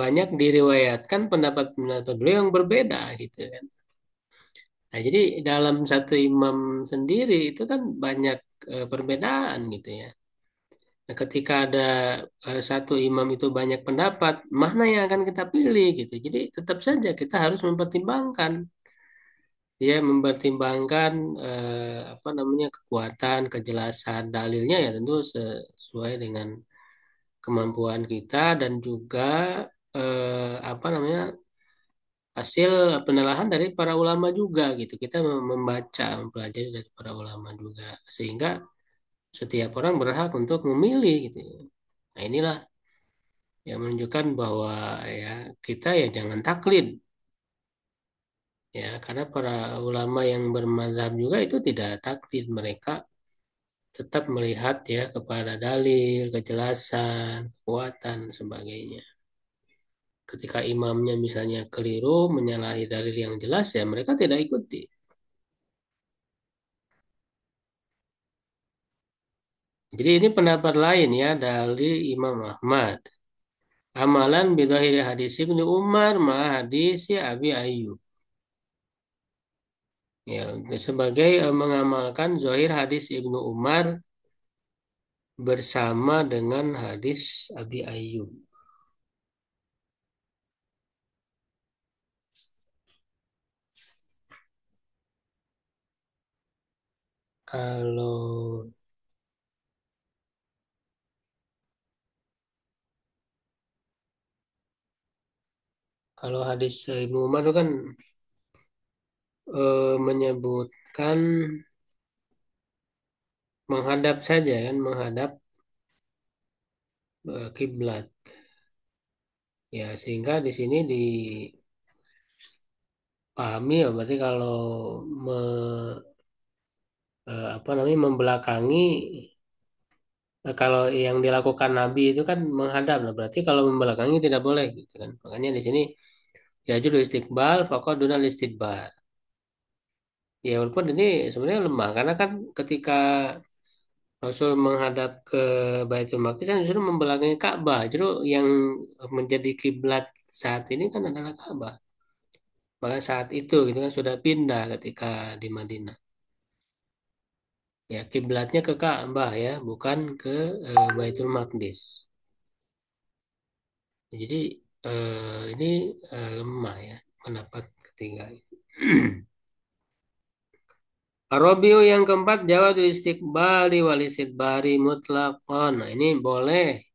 banyak diriwayatkan pendapat-pendapat beliau yang berbeda gitu kan. Nah, jadi dalam satu imam sendiri itu kan banyak perbedaan gitu ya. Nah, ketika ada satu imam itu banyak pendapat, mana yang akan kita pilih gitu. Jadi tetap saja kita harus mempertimbangkan ya mempertimbangkan apa namanya kekuatan, kejelasan dalilnya ya tentu sesuai dengan kemampuan kita dan juga apa namanya hasil penelaahan dari para ulama juga gitu. Kita membaca, mempelajari dari para ulama juga sehingga setiap orang berhak untuk memilih gitu. Nah, inilah yang menunjukkan bahwa ya kita ya jangan taklid ya karena para ulama yang bermadzhab juga itu tidak taklid mereka tetap melihat ya kepada dalil, kejelasan, kekuatan, sebagainya. Ketika imamnya misalnya keliru, menyalahi dalil yang jelas, ya mereka tidak ikuti. Jadi ini pendapat lain ya dari Imam Ahmad. Amalan bidhahiri hadis Ibnu Umar ma hadis ya Abi Ayyub. Ya, sebagai mengamalkan zahir hadis Ibnu Umar bersama dengan hadis Abi Ayyub. Kalau kalau hadis Ibnu Umar itu kan menyebutkan menghadap saja kan, menghadap kiblat. Ya, sehingga di sini dipahami ya berarti kalau me, apa namanya membelakangi kalau yang dilakukan Nabi itu kan menghadap. Nah, berarti kalau membelakangi tidak boleh gitu kan. Makanya di sini ya judul istiqbal, pokok dunal istidbar. Ya walaupun ini sebenarnya lemah karena kan ketika Rasul menghadap ke Baitul Maqdis kan justru membelakangi Ka'bah. Justru yang menjadi kiblat saat ini kan adalah Ka'bah. Maka saat itu gitu kan sudah pindah ketika di Madinah. Ya kiblatnya ke Ka'bah ya, bukan ke Baitul Maqdis. Jadi ini lemah ya pendapat ketiga. Arabiu yang keempat jawab istiqbali wal istidbari mutlaqan. Nah, ini boleh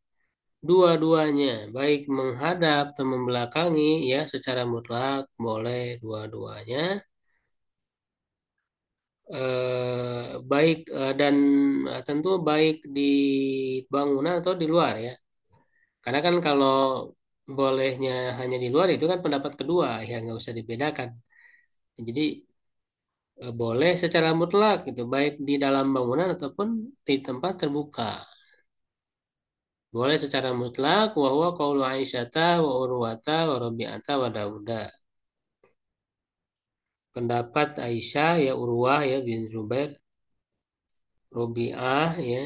dua-duanya, baik menghadap atau membelakangi ya secara mutlak boleh dua-duanya. Baik dan tentu baik di bangunan atau di luar ya. Karena kan kalau bolehnya hanya di luar itu kan pendapat kedua ya nggak usah dibedakan. Jadi boleh secara mutlak gitu, baik di dalam bangunan ataupun di tempat terbuka. Boleh secara mutlak wa huwa qaulu Aisyata wa Urwata wa Rabi'ata wa Dauda. Pendapat Aisyah ya Urwah ya bin Zubair, Rabi'ah ya,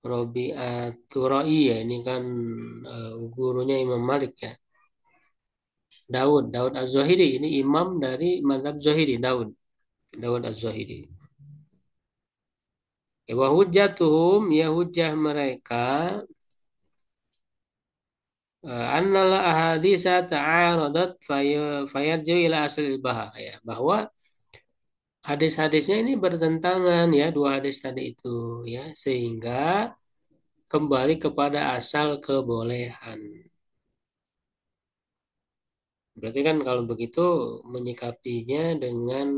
Rabi'atu Ra'i ya ini kan gurunya Imam Malik ya. Daud Az-Zahiri ini imam dari mazhab Zahiri Daud Az-Zahiri. Ya, wa hujjatuhum ya hujjah mereka annal ahaditsa ta'aradat fayarju ila aslil bahaya bahwa hadis-hadisnya ini bertentangan ya dua hadis tadi itu ya sehingga kembali kepada asal kebolehan. Berarti kan kalau begitu menyikapinya dengan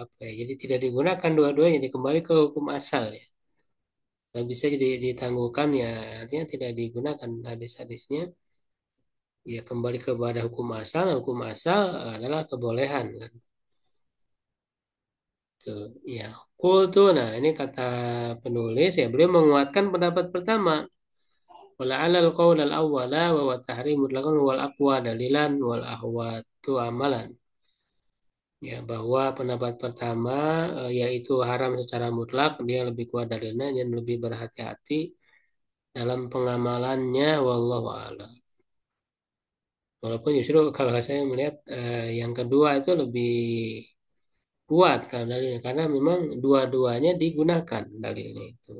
apa ya? Jadi tidak digunakan dua-duanya, jadi kembali ke hukum asal ya. Nggak bisa jadi ditangguhkan ya, artinya tidak digunakan hadis-hadisnya. Ya kembali kepada hukum asal. Hukum asal adalah kebolehan kan. Tuh, ya. Tuh, nah ini kata penulis ya beliau menguatkan pendapat pertama. Wala alal qaul al awwala wa wa tahrim mutlaqan wal aqwa dalilan wal ahwatu amalan. Ya, bahwa pendapat pertama yaitu haram secara mutlak, dia lebih kuat dalilnya dan lebih berhati-hati dalam pengamalannya, wallahu a'lam. Walaupun justru kalau saya melihat yang kedua itu lebih kuat kan dalilnya, karena memang dua-duanya digunakan dalilnya itu.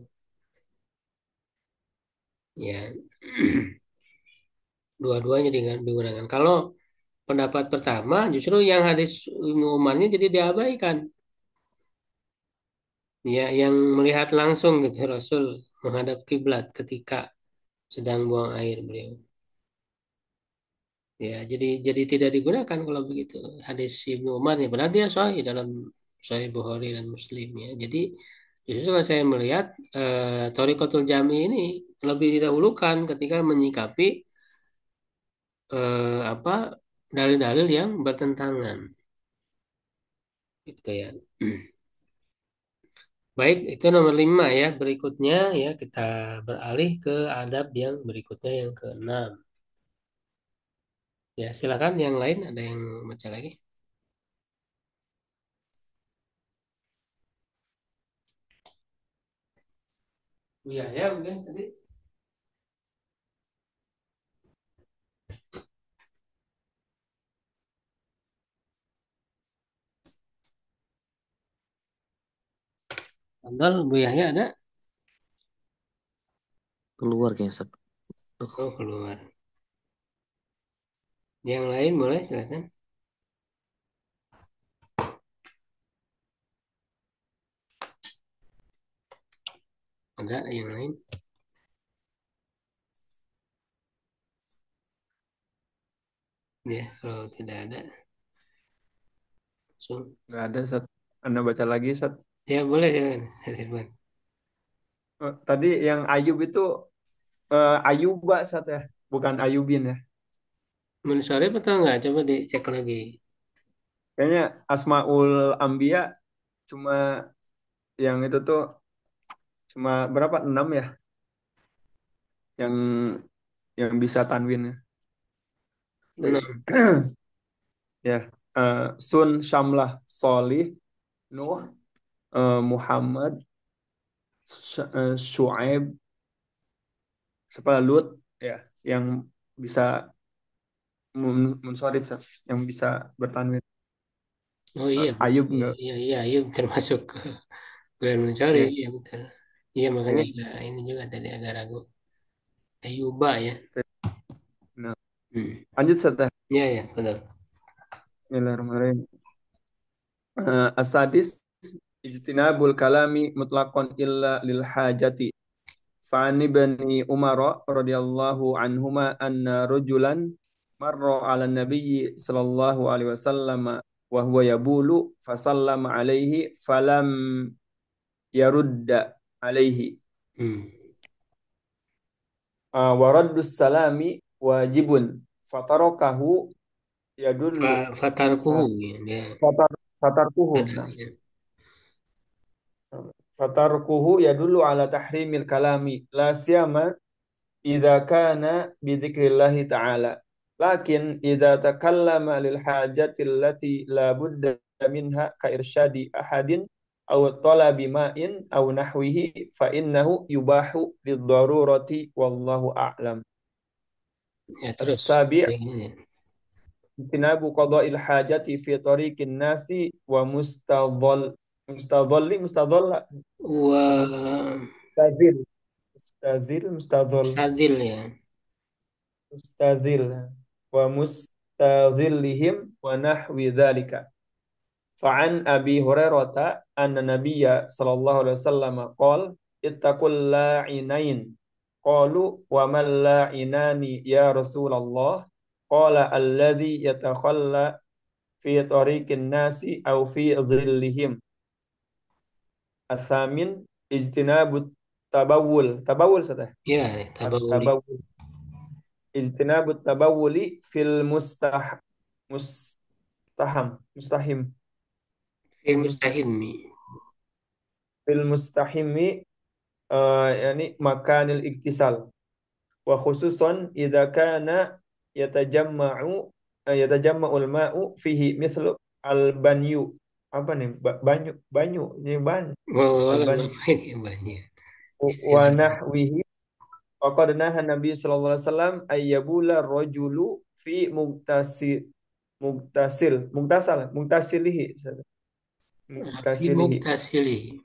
Ya, dua-duanya digunakan. Kalau pendapat pertama justru yang hadis Ibnu Umarnya jadi diabaikan. Ya, yang melihat langsung gitu Rasul menghadap kiblat ketika sedang buang air beliau. Ya, jadi tidak digunakan kalau begitu hadis Ibnu Umar ya. Padahal dia sahih dalam Sahih Bukhari dan Muslim ya. Jadi justru saya melihat Thariqatul Jami ini lebih didahulukan ketika menyikapi apa dalil-dalil yang bertentangan. Gitu ya. Baik, itu nomor 5 ya. Berikutnya ya kita beralih ke adab yang berikutnya yang keenam. Ya, silakan yang lain ada yang baca lagi. Iya ya mungkin tadi. Abdul, Bu Yahya ada? Keluar kayaknya Ustaz. Oh keluar. Yang lain boleh silakan. Ada yang lain? Ya kalau tidak ada, langsung. Nggak ada, Sat. Anda baca lagi, Sat. Ya boleh silakan. Irfan. Tadi yang Ayub itu Ayuba, Sat ya. Bukan Ayubin ya. Mensorif atau enggak? Coba dicek lagi. Kayaknya Asmaul Ambia cuma yang itu tuh cuma berapa? 6 ya yang bisa tanwin ya. Enam. Ya. Sun, Syamlah, Solih, Nuh, Muhammad, Syuaib, siapa Lut ya yang bisa munsorif, Sat. Yang bisa bertanwin. Oh iya, Ayub iya, enggak. iya, iya, iya termasuk bukan mensorif, Ya. iya betul. Iya makanya Ya. agak ini juga tadi agak ragu. Ayuba ya. Nah, Hmm. lanjut, Sat ya. Iya ya betul. Bismillahirrahmanirrahim. Asadis ijtinabul kalami mutlaqan illa lil hajati. Fa'ani bani Umar radhiyallahu anhuma anna rajulan marra 'ala nabiyyi sallallahu alaihi wasallam wa huwa yabulu fasallama alaihi falam yarudda alaihi. Hmm. Wa raddus salami wajibun fatarakahu yadullu Fatarkuhu ya dia fatar fatarkuhu. ada Nah, ya. fatarkuhu yadullu ala tahrimil kalami la siyama idza kana bi dzikrillahi ta'ala. Lakin idza takallama lil hajati allati la budda minha ka irsyadi ahadin aw talabi ma'in aw nahwihi fa innahu yubahu lid darurati wallahu a'lam. Ya terus. As-sabi' Ya, ini. tinabu qada'il hajati fi tariqin nasi wa mustadalla Wah, mustazil mustazil sadil ya. mustazil wa mustazillihim wa nahwi dzalika. Fa'an Abi Hurairah anna Nabiyya sallallahu alaihi wasallam qala ittaqul la'inain. Qalu wa man la'inani ya Rasulullah? Qala alladhi yatakhalla fi tariqin nasi aw fi dhillihim. Atsamin ijtinabut tabawul. Tabawul satah. Ya, tabawuli. At-tabawul. Ijtinabut tabawuli fil mustahim Fil mus mustahimi. fil mustahimi yani makanil iktisal wa khususan idza kana yatajamma'u yatajamma'ul ma'u fihi mislu al banyu. Apa nih? Banyu, banyu ini banyu al Walau banyu apa ini banyak wa istilahnya. nahwihi wa qad naha Nabi sallallahu alaihi wasallam ayyabula rajulu fi muktasilihi Fi muktasilihi. muktasili.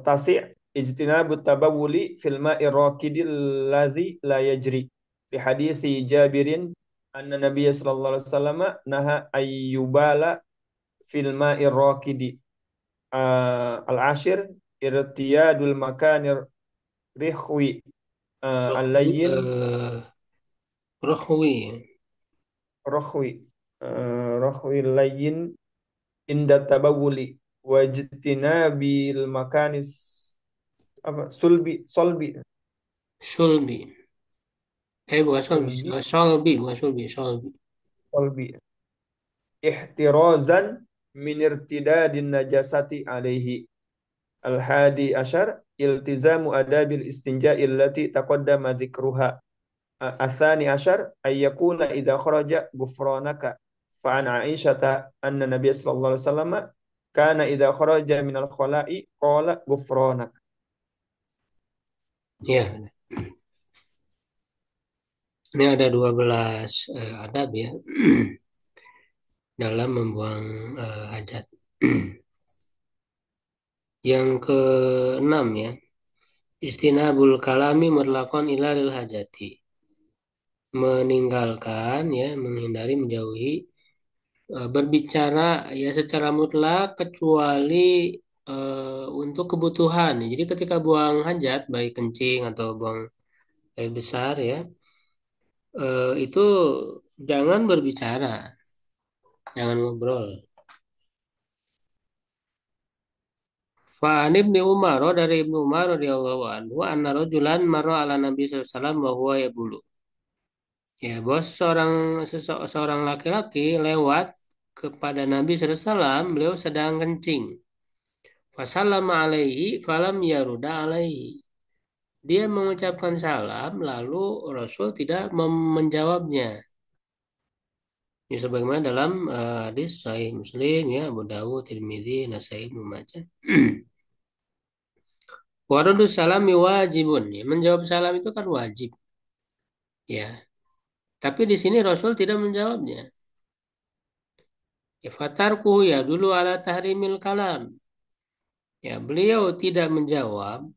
Tasi ijtinabut tabawuli fil ma'i raqidil ladzi la yajri. Di hadis Jabirin anna Nabiy sallallahu alaihi wasallam naha ayyubala fil ma'i raqidi. Al-ashir irtiyadul makanir rihwi al-layyin Rohwi. rohwi rohwi layyin inda tabawuli wajtinabil makanis apa solbi Sulbi. Bukan solbi. sulbi Solbi, bukan sulbi. Solbi. solbi ihtirazan min irtidadin najasati alaihi. Al-hadi asyar iltizamu adabil istinja'i allati taqaddama dzikruha. Athani asyar ayyakuna idza kharaja ghufranaka. Fa an Aisyata anna Nabiy sallallahu alaihi wasallam kana idza kharaja minal khala'i qala ghufranak. Ya, ini ada 12 adab ya dalam membuang hajat. Yang keenam ya, istinabul kalami mutlaqan ila lil hajati. Meninggalkan ya, menghindari, menjauhi berbicara ya secara mutlak kecuali untuk kebutuhan. Jadi ketika buang hajat, baik kencing atau buang air besar ya, itu jangan berbicara, jangan ngobrol. Fa'an ibni Umar, dari Ibnu Umar radhiyallahu anhu, anna rajulan marra ala Nabi sallallahu alaihi wasallam wa huwa yabulu. Ya, bos seorang laki-laki lewat kepada Nabi sallallahu alaihi wasallam, beliau sedang kencing. Fasallama alaihi falam yaruda alaihi. Dia mengucapkan salam, lalu Rasul tidak menjawabnya. Ya, sebagaimana dalam hadis Sahih Muslim ya, Abu Dawud, Tirmidzi, Nasai, Ibnu Majah. Waradus salami wajibun. Ya, menjawab salam itu kan wajib. Ya, tapi di sini Rasul tidak menjawabnya. Ya, fatarkuhu ya dulu ala tahrimil kalam. Ya, beliau tidak menjawab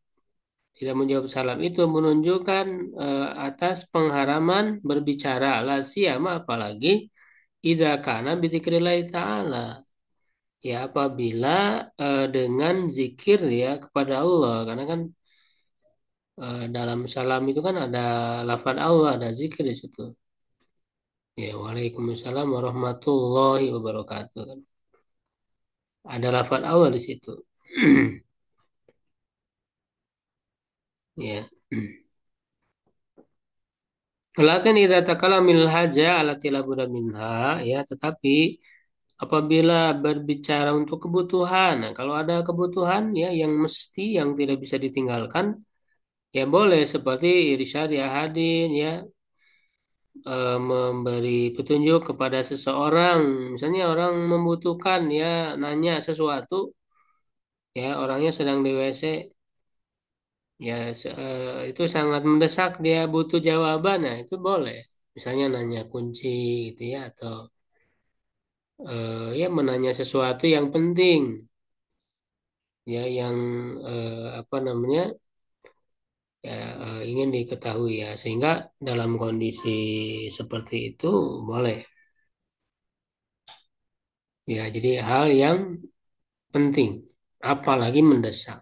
salam itu menunjukkan atas pengharaman berbicara la siyama apalagi idza kana bi dzikrillah taala. Ya, apabila dengan zikir ya kepada Allah, karena kan dalam salam itu kan ada lafaz Allah, ada zikir di situ. Ya, waalaikumsalam warahmatullahi wabarakatuh. Ada lafaz Allah di situ. Ya. Lakin idza takalamil haja allati la budda minha ya, tetapi apabila berbicara untuk kebutuhan, nah, kalau ada kebutuhan ya yang mesti yang tidak bisa ditinggalkan, ya boleh seperti irsyad ya hadin ya, memberi petunjuk kepada seseorang, misalnya orang membutuhkan ya nanya sesuatu, ya orangnya sedang di WC, ya itu sangat mendesak dia butuh jawaban, nah itu boleh. Misalnya nanya kunci gitu ya, atau ya menanya sesuatu yang penting, ya yang apa namanya ya ingin diketahui ya, sehingga dalam kondisi seperti itu boleh. Ya, jadi hal yang penting, apalagi mendesak.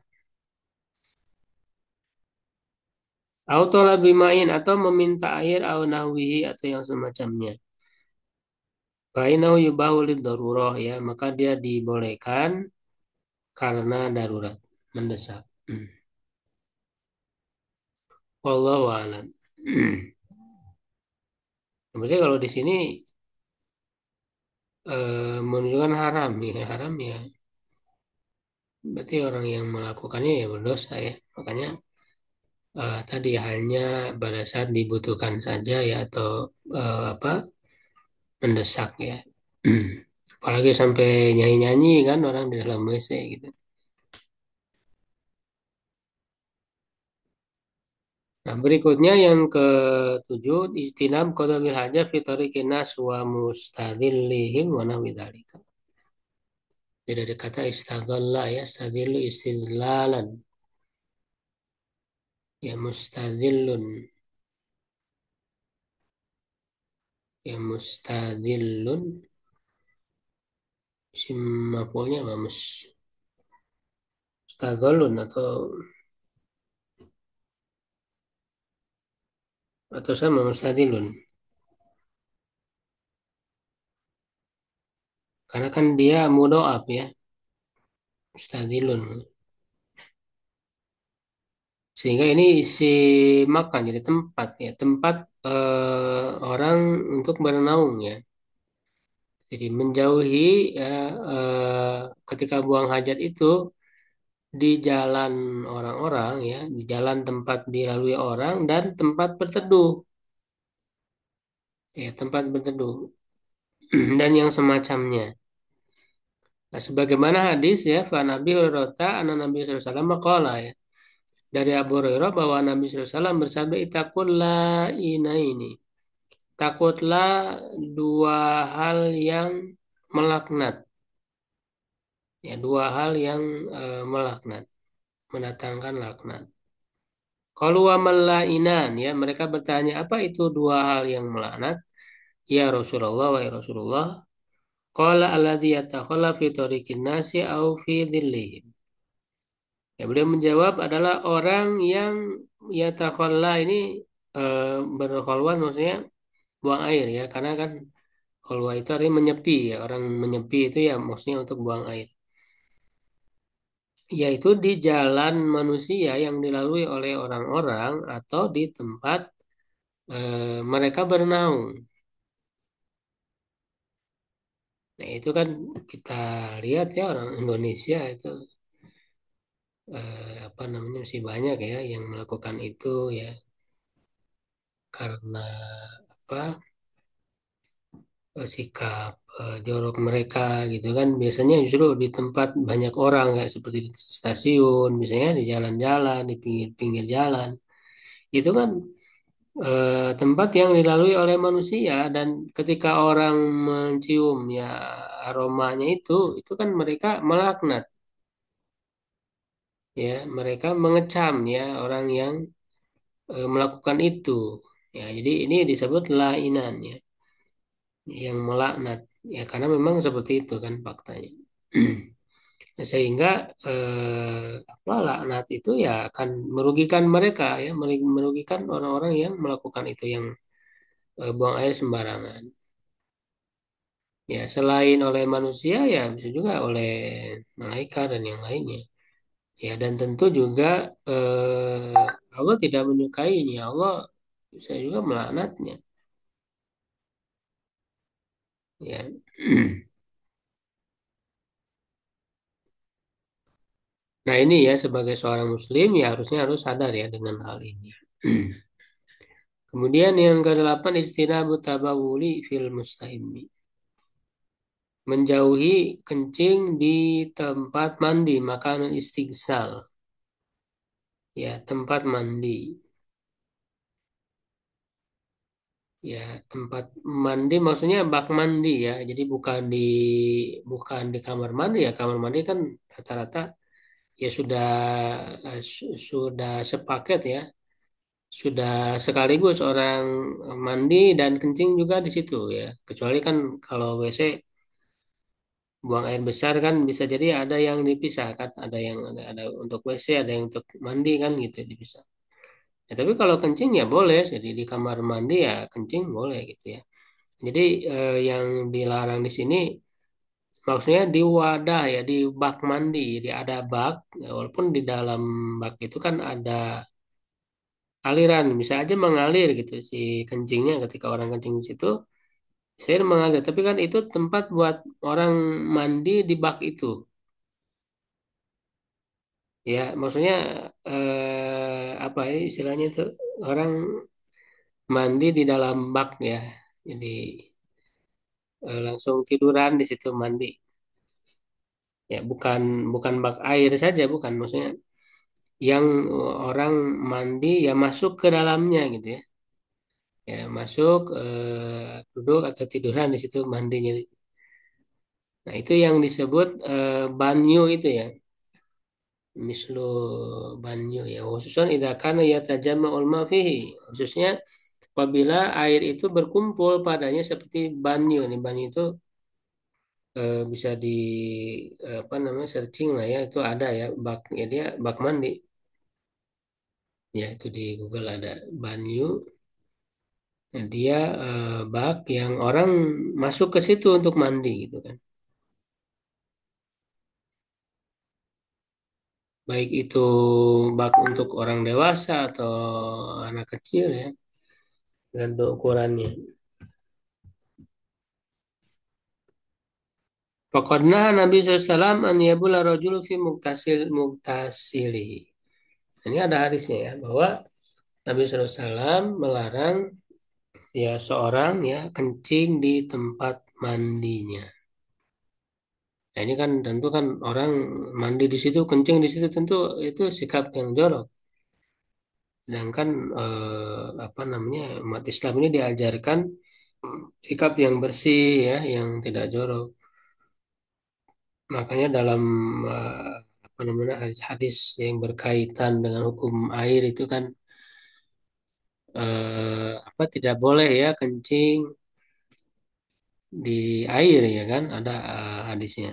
Auto bimain atau meminta air au nahwihi atau yang semacamnya. Bainau yubahu darurah ya, maka dia dibolehkan karena darurat, mendesak. Wallahu a'lam. Berarti kalau di sini menunjukkan haram ya, haram ya. Berarti orang yang melakukannya ya berdosa ya. Makanya tadi hanya pada saat dibutuhkan saja ya, atau apa mendesak ya. Apalagi sampai nyanyi-nyanyi kan orang di dalam WC gitu. Nah, berikutnya yang ketujuh, istinab qadabil hajat fi tariqin nas wa mustadillihim wa nahwi dzalika. Jadi dari kata istadalla ya, stadillu istidlalan. Ya mustadillun, ya mustadillun, isim maf'ulnya apa? Mustadallun atau sama mustadillun. Karena kan dia mudhoaf ya, mustadillun. Sehingga ini isi makan jadi tempat ya, tempat orang untuk bernaung ya. Jadi menjauhi ya, ketika buang hajat itu di jalan orang-orang ya, di jalan tempat dilalui orang dan tempat berteduh. Ya, tempat berteduh dan yang semacamnya. Nah, sebagaimana hadis ya, fa Nabi Hurairah anna Nabi sallallahu alaihi wasallam qala ya. Dari Abu Hurairah bahwa Nabi sallallahu alaihi wasallam bersabda ittaqul ini. Takutlah dua hal yang melaknat. Ya, dua hal yang melaknat, mendatangkan laknat. Kalau wamalainan ya, mereka bertanya apa itu dua hal yang melaknat? Ya Rasulullah wa ya Rasulullah. Qala alladhi yatakhalla fi tariqin nasi au fi dhillihim. Ya, beliau menjawab adalah orang yang yatakhalla ini berkholwat maksudnya buang air ya, karena kan kholwat itu artinya menyepi ya, orang menyepi itu ya maksudnya untuk buang air. Yaitu di jalan manusia yang dilalui oleh orang-orang atau di tempat mereka bernaung. Nah, itu kan kita lihat ya orang Indonesia itu apa namanya masih banyak ya yang melakukan itu ya karena apa sikap jorok mereka gitu kan biasanya justru di tempat banyak orang kayak seperti di stasiun misalnya di jalan-jalan di pinggir-pinggir jalan itu kan tempat yang dilalui oleh manusia dan ketika orang mencium ya aromanya itu kan mereka melaknat ya mereka mengecam ya orang yang melakukan itu ya jadi ini disebut lainan ya yang melaknat ya karena memang seperti itu kan faktanya. Sehingga apa laknat itu ya akan merugikan mereka ya merugikan orang-orang yang melakukan itu yang buang air sembarangan. Ya, selain oleh manusia ya bisa juga oleh malaikat dan yang lainnya. Ya, dan tentu juga Allah tidak menyukainya. Allah bisa juga melaknatnya. Ya. Nah, ini ya sebagai seorang muslim ya harusnya harus sadar ya dengan hal ini. Kemudian yang kedelapan istinabu tabawuli fil mustahimi. Menjauhi kencing di tempat mandi, makanan istighsal. Ya, tempat mandi. Ya, tempat mandi maksudnya bak mandi ya. Jadi bukan di kamar mandi ya. Kamar mandi kan rata-rata ya sudah sepaket ya. Sudah sekaligus orang mandi dan kencing juga di situ ya. Kecuali kan kalau WC buang air besar kan bisa jadi ada yang dipisahkan, ada untuk WC, ada yang untuk mandi kan gitu dipisah. Ya, tapi kalau kencing ya boleh, jadi di kamar mandi ya kencing boleh gitu ya. Jadi yang dilarang di sini maksudnya di wadah ya, di bak mandi. Jadi ada bak, ya, walaupun di dalam bak itu kan ada aliran, bisa aja mengalir gitu si kencingnya ketika orang kencing di situ, saya mengalir. Tapi kan itu tempat buat orang mandi di bak itu. Ya, maksudnya apa ya istilahnya itu orang mandi di dalam bak ya. Jadi langsung tiduran di situ mandi. Ya, bukan bukan bak air saja, bukan maksudnya yang orang mandi ya masuk ke dalamnya gitu ya. Ya, masuk duduk atau tiduran di situ mandinya. Nah, itu yang disebut banyu itu ya. Mislu banyu ya. Khususan idza kana yatajama'ul ma fihi. Khususnya apabila air itu berkumpul padanya seperti banyu. Nih banyu itu bisa di apa namanya searching lah ya. Itu ada ya bak ya dia bak mandi. Ya, itu di Google ada banyu. Nah, dia bak yang orang masuk ke situ untuk mandi gitu kan. Baik itu bak untuk orang dewasa atau anak kecil ya, tergantung ukurannya. Pokoknya Nabi SAW an yabula rajulu fi muktasili. Ini ada hadisnya ya, bahwa Nabi SAW melarang ya seorang ya kencing di tempat mandinya. Nah, ini kan tentu kan orang mandi di situ, kencing di situ tentu itu sikap yang jorok. Sedangkan apa namanya umat Islam ini diajarkan sikap yang bersih ya, yang tidak jorok. Makanya dalam eh, apa namanya hadis-hadis yang berkaitan dengan hukum air itu kan apa tidak boleh ya kencing di air ya kan ada hadisnya.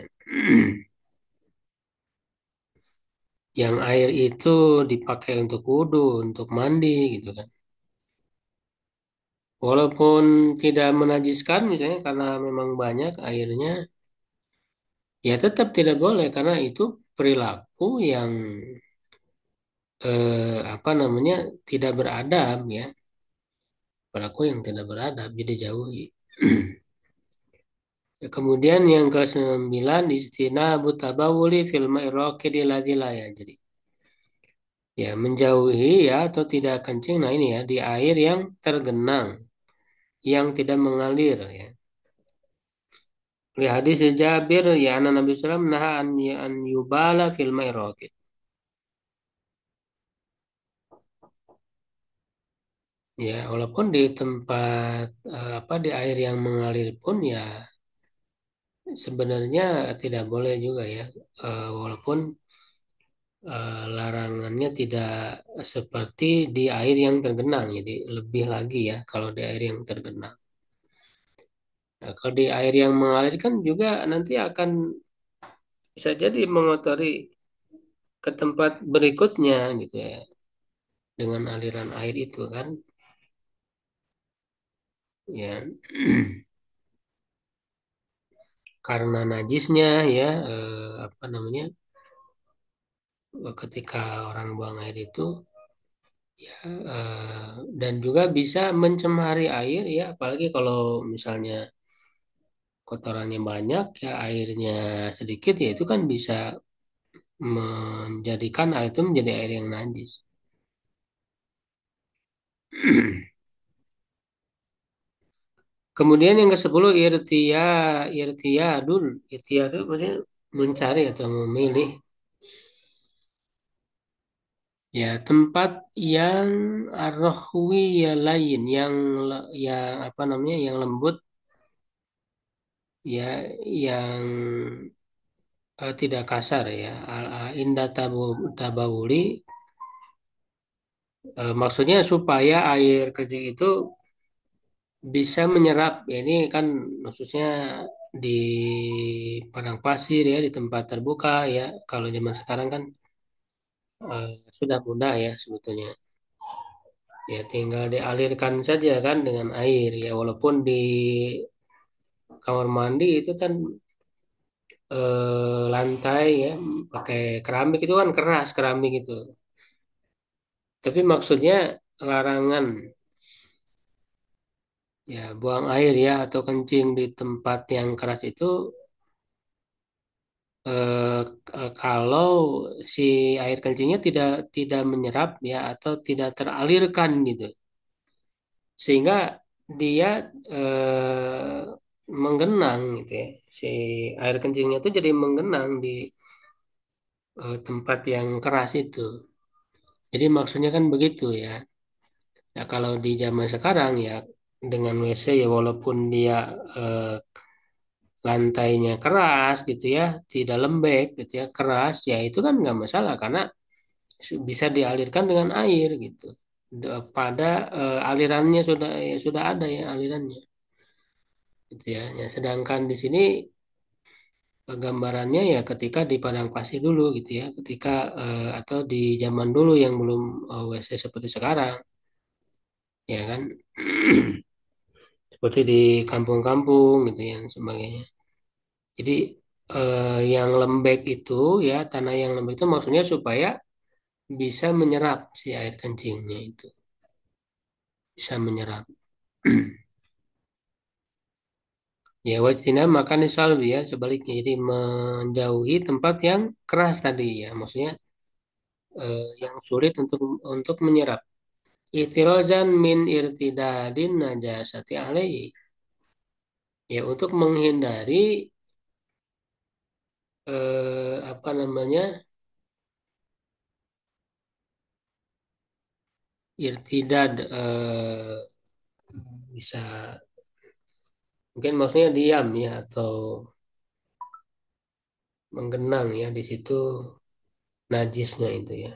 Yang air itu dipakai untuk wudhu, untuk mandi gitu kan. Walaupun tidak menajiskan misalnya karena memang banyak airnya, ya tetap tidak boleh karena itu perilaku yang apa namanya tidak beradab ya, perilaku yang tidak beradab jadi jauhi. Ya, kemudian yang ke-9 istinabu tabawuli fil ma'i raqidi ladzi la yajri. Ya, menjauhi ya atau tidak kencing. Nah, ini ya di air yang tergenang, yang tidak mengalir ya. Li hadis Jabir ya anak Nabi SAW naha an yubala fil ma'i raqid. Ya, walaupun di tempat apa di air yang mengalir pun ya sebenarnya tidak boleh juga ya. Walaupun larangannya tidak seperti di air yang tergenang, jadi lebih lagi ya kalau di air yang tergenang. Nah, kalau di air yang mengalir kan juga nanti akan bisa jadi mengotori ke tempat berikutnya gitu ya dengan aliran air itu kan, ya karena najisnya ya apa namanya ketika orang buang air itu ya dan juga bisa mencemari air ya apalagi kalau misalnya kotorannya banyak ya airnya sedikit ya itu kan bisa menjadikan air itu menjadi air yang najis. Kemudian yang ke-10 irtiyadul. Irtiyadul maksudnya mencari atau memilih ya tempat yang arrohwi ya lain yang apa namanya yang lembut ya yang tidak kasar ya. Indah tabawuli maksudnya supaya air kencing itu bisa menyerap. Ya, ini kan khususnya di padang pasir ya, di tempat terbuka ya. Kalau zaman sekarang kan sudah mudah ya sebetulnya. Ya tinggal dialirkan saja kan dengan air ya. Walaupun di kamar mandi itu kan lantai ya pakai keramik itu kan keras keramik itu. Tapi maksudnya larangan ya buang air ya atau kencing di tempat yang keras itu eh, kalau si air kencingnya tidak tidak menyerap ya atau tidak teralirkan gitu sehingga dia menggenang gitu ya si air kencingnya itu jadi menggenang di tempat yang keras itu jadi maksudnya kan begitu ya nah kalau di zaman sekarang ya dengan WC ya walaupun dia eh, lantainya keras gitu ya tidak lembek gitu ya keras ya itu kan nggak masalah karena bisa dialirkan dengan air gitu. Pada alirannya sudah ada ya alirannya gitu ya. Ya, sedangkan di sini gambarannya ya ketika di padang pasir dulu gitu ya, ketika atau di zaman dulu yang belum WC seperti sekarang ya kan. Seperti di kampung-kampung gitu ya dan sebagainya. Jadi yang lembek itu ya tanah yang lembek itu maksudnya supaya bisa menyerap si air kencingnya itu bisa menyerap. Ya, wajtina makan salbi ya sebaliknya. Jadi menjauhi tempat yang keras tadi ya, maksudnya yang sulit untuk menyerap. Ihtirozan min irtidadin najasati alaihi. Ya, untuk menghindari apa namanya, irtidad, bisa mungkin maksudnya diam ya atau menggenang ya di situ najisnya itu ya.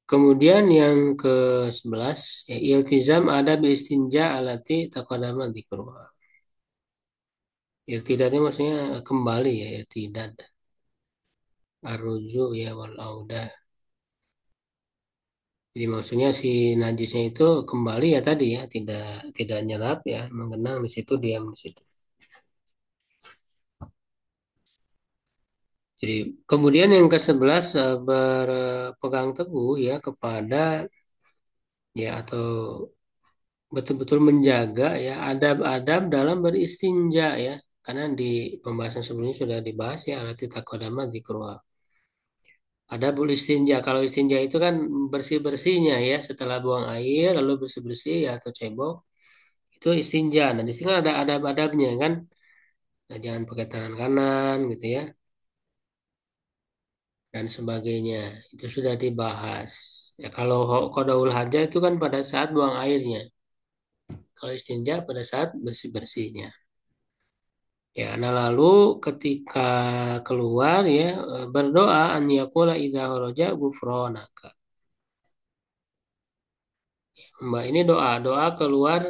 Kemudian yang ke-11 ya, iltizam ada istinja alati taqaddama dzikruha. Irtidadnya maksudnya kembali ya, irtidad. Arruju ya wal audah. Jadi maksudnya si najisnya itu kembali ya tadi ya, tidak tidak nyerap ya, menggenang di situ, diam di situ. Jadi kemudian yang ke-11 berpegang teguh ya kepada ya atau betul-betul menjaga ya adab-adab dalam beristinja ya. Karena di pembahasan sebelumnya sudah dibahas ya alat taqaddama dzikruha. Adabul istinja. Kalau istinja itu kan bersih-bersihnya ya setelah buang air lalu bersih-bersih ya atau cebok itu istinja. Nah, di sini kan ada adab-adabnya kan. Nah, jangan pakai tangan kanan gitu ya dan sebagainya. Itu sudah dibahas. Ya kalau qadaul hajah itu kan pada saat buang airnya. Kalau istinja pada saat bersih-bersihnya. Ya, nah lalu ketika keluar ya berdoa an yaqula idza kharaja ghufranaka. Mbak ini doa keluar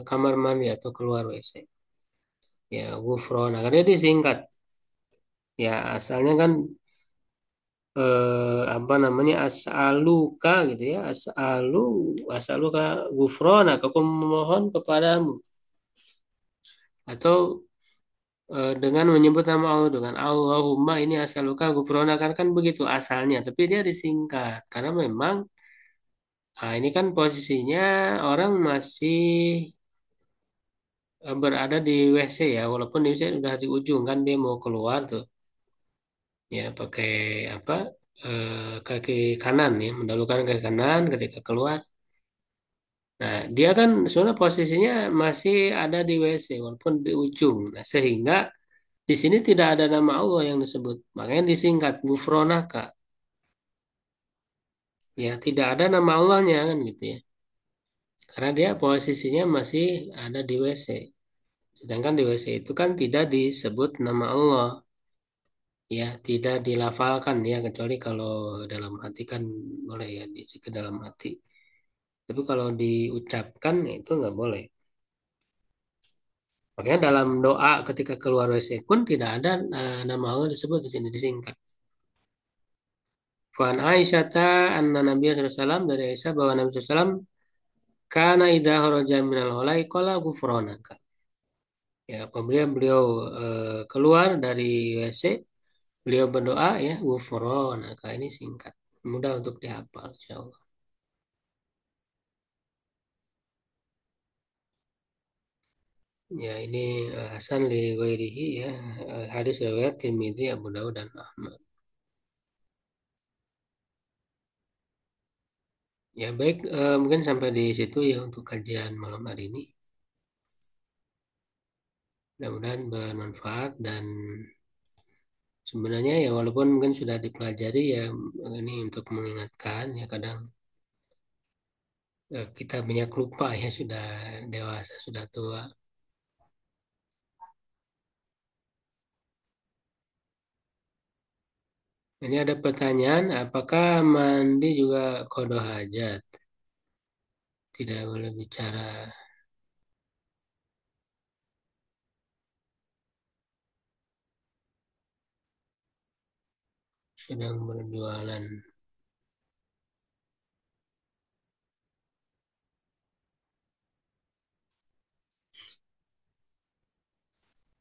kamar mandi atau keluar WC. Ya, ghufranaka dia disingkat. Ya, asalnya kan apa namanya as'aluka gitu ya, as'aluka ghufranaka, aku memohon kepadamu atau dengan menyebut nama Allah dengan Allahumma ini asaluka ghufrana kan begitu asalnya tapi dia disingkat karena memang ini kan posisinya orang masih berada di WC ya walaupun di WC udah di ujung kan dia mau keluar tuh ya pakai apa kaki kanan ya mendahulukan kaki kanan ketika keluar. Nah, dia kan sebenarnya posisinya masih ada di WC walaupun di ujung. Nah, sehingga di sini tidak ada nama Allah yang disebut. Makanya disingkat Gufronaka. Ya, tidak ada nama Allahnya kan gitu ya. Karena dia posisinya masih ada di WC. Sedangkan di WC itu kan tidak disebut nama Allah. Ya, tidak dilafalkan ya kecuali kalau dalam hati kan boleh ya di ke dalam hati. Tapi kalau diucapkan ya itu nggak boleh. Makanya dalam doa ketika keluar WC pun tidak ada nama Allah disebut di sini disingkat. Fuan Aisyata anna Nabi SAW dari Aisyah bahwa Nabi SAW karena idza kharaja minal khalai qala ghufranaka. Ya, apabila beliau keluar dari WC, beliau berdoa ya ghufranaka ini singkat. Mudah untuk dihafal insyaallah. Ya, ini Hasan li ghairihi ya, hadis riwayat Tirmidzi, Abu Dawud dan Ahmad. Ya, baik mungkin sampai di situ ya untuk kajian malam hari ini. Mudah-mudahan bermanfaat dan sebenarnya ya walaupun mungkin sudah dipelajari ya ini untuk mengingatkan ya kadang kita banyak lupa ya sudah dewasa sudah tua. Ini ada pertanyaan, apakah mandi juga qada hajat? Tidak boleh bicara sedang berjualan.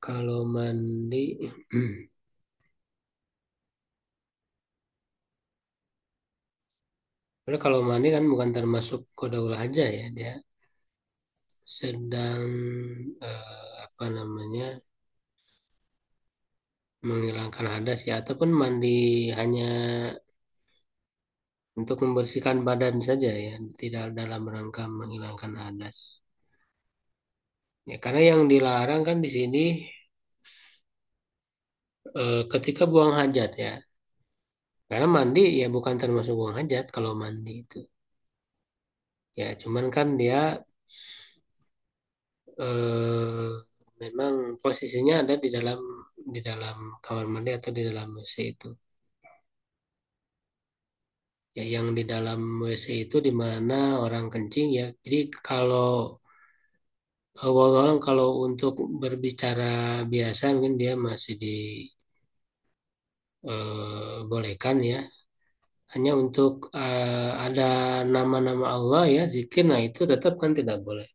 Kalau mandi, karena kalau mandi kan bukan termasuk qadaul hajat ya, dia sedang apa namanya menghilangkan hadas ya ataupun mandi hanya untuk membersihkan badan saja ya, tidak dalam rangka menghilangkan hadas. Ya, karena yang dilarang kan di sini ketika buang hajat ya. Karena mandi ya bukan termasuk buang hajat kalau mandi itu. Ya, cuman kan dia eh, memang posisinya ada di dalam kamar mandi atau di dalam WC itu. Ya, yang di dalam WC itu di mana orang kencing ya. Jadi kalau walau kalau untuk berbicara biasa mungkin dia masih dibolehkan ya. Hanya untuk ada nama-nama Allah ya zikir, nah itu tetap kan tidak boleh.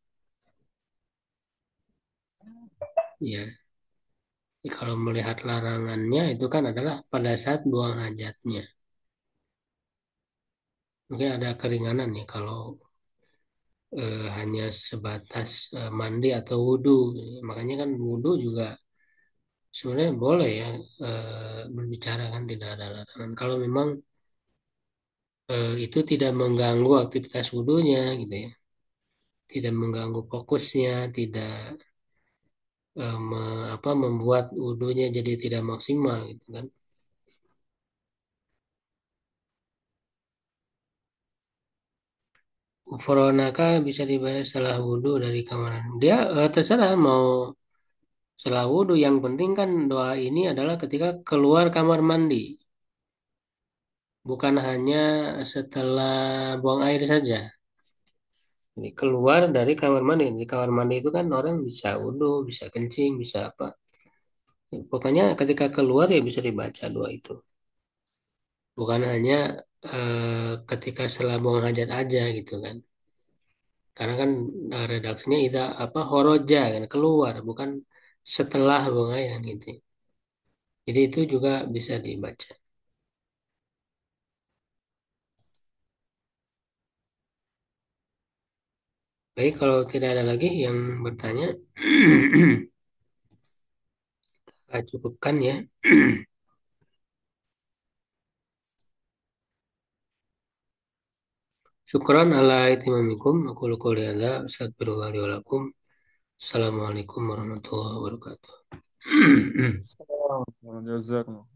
Ya, jadi kalau melihat larangannya itu kan adalah pada saat buang hajatnya. Mungkin ada keringanan ya kalau hanya sebatas mandi atau wudhu. Makanya kan wudhu juga sebenarnya boleh ya berbicara kan tidak ada larangan. Kalau memang itu tidak mengganggu aktivitas wudhunya gitu ya, tidak mengganggu fokusnya, tidak membuat wudhunya jadi tidak maksimal gitu kan. Furonaka bisa dibayar setelah wudhu dari kamar. Dia terserah mau setelah wudhu. Yang penting kan doa ini adalah ketika keluar kamar mandi. Bukan hanya setelah buang air saja. Jadi keluar dari kamar mandi. Di kamar mandi itu kan orang bisa wudhu, bisa kencing, bisa apa. Ya, pokoknya ketika keluar ya bisa dibaca doa itu. Bukan hanya ketika setelah buang hajat aja gitu kan. Karena kan redaksinya itu apa horoja kan keluar bukan setelah buang air kan gitu. Jadi itu juga bisa dibaca. Baik kalau tidak ada lagi yang bertanya, cukupkan ya. Syukran ala itimamikum. Aku qouli hadza astagfirullah li wa lakum. Assalamualaikum warahmatullahi wabarakatuh. Jazakallah.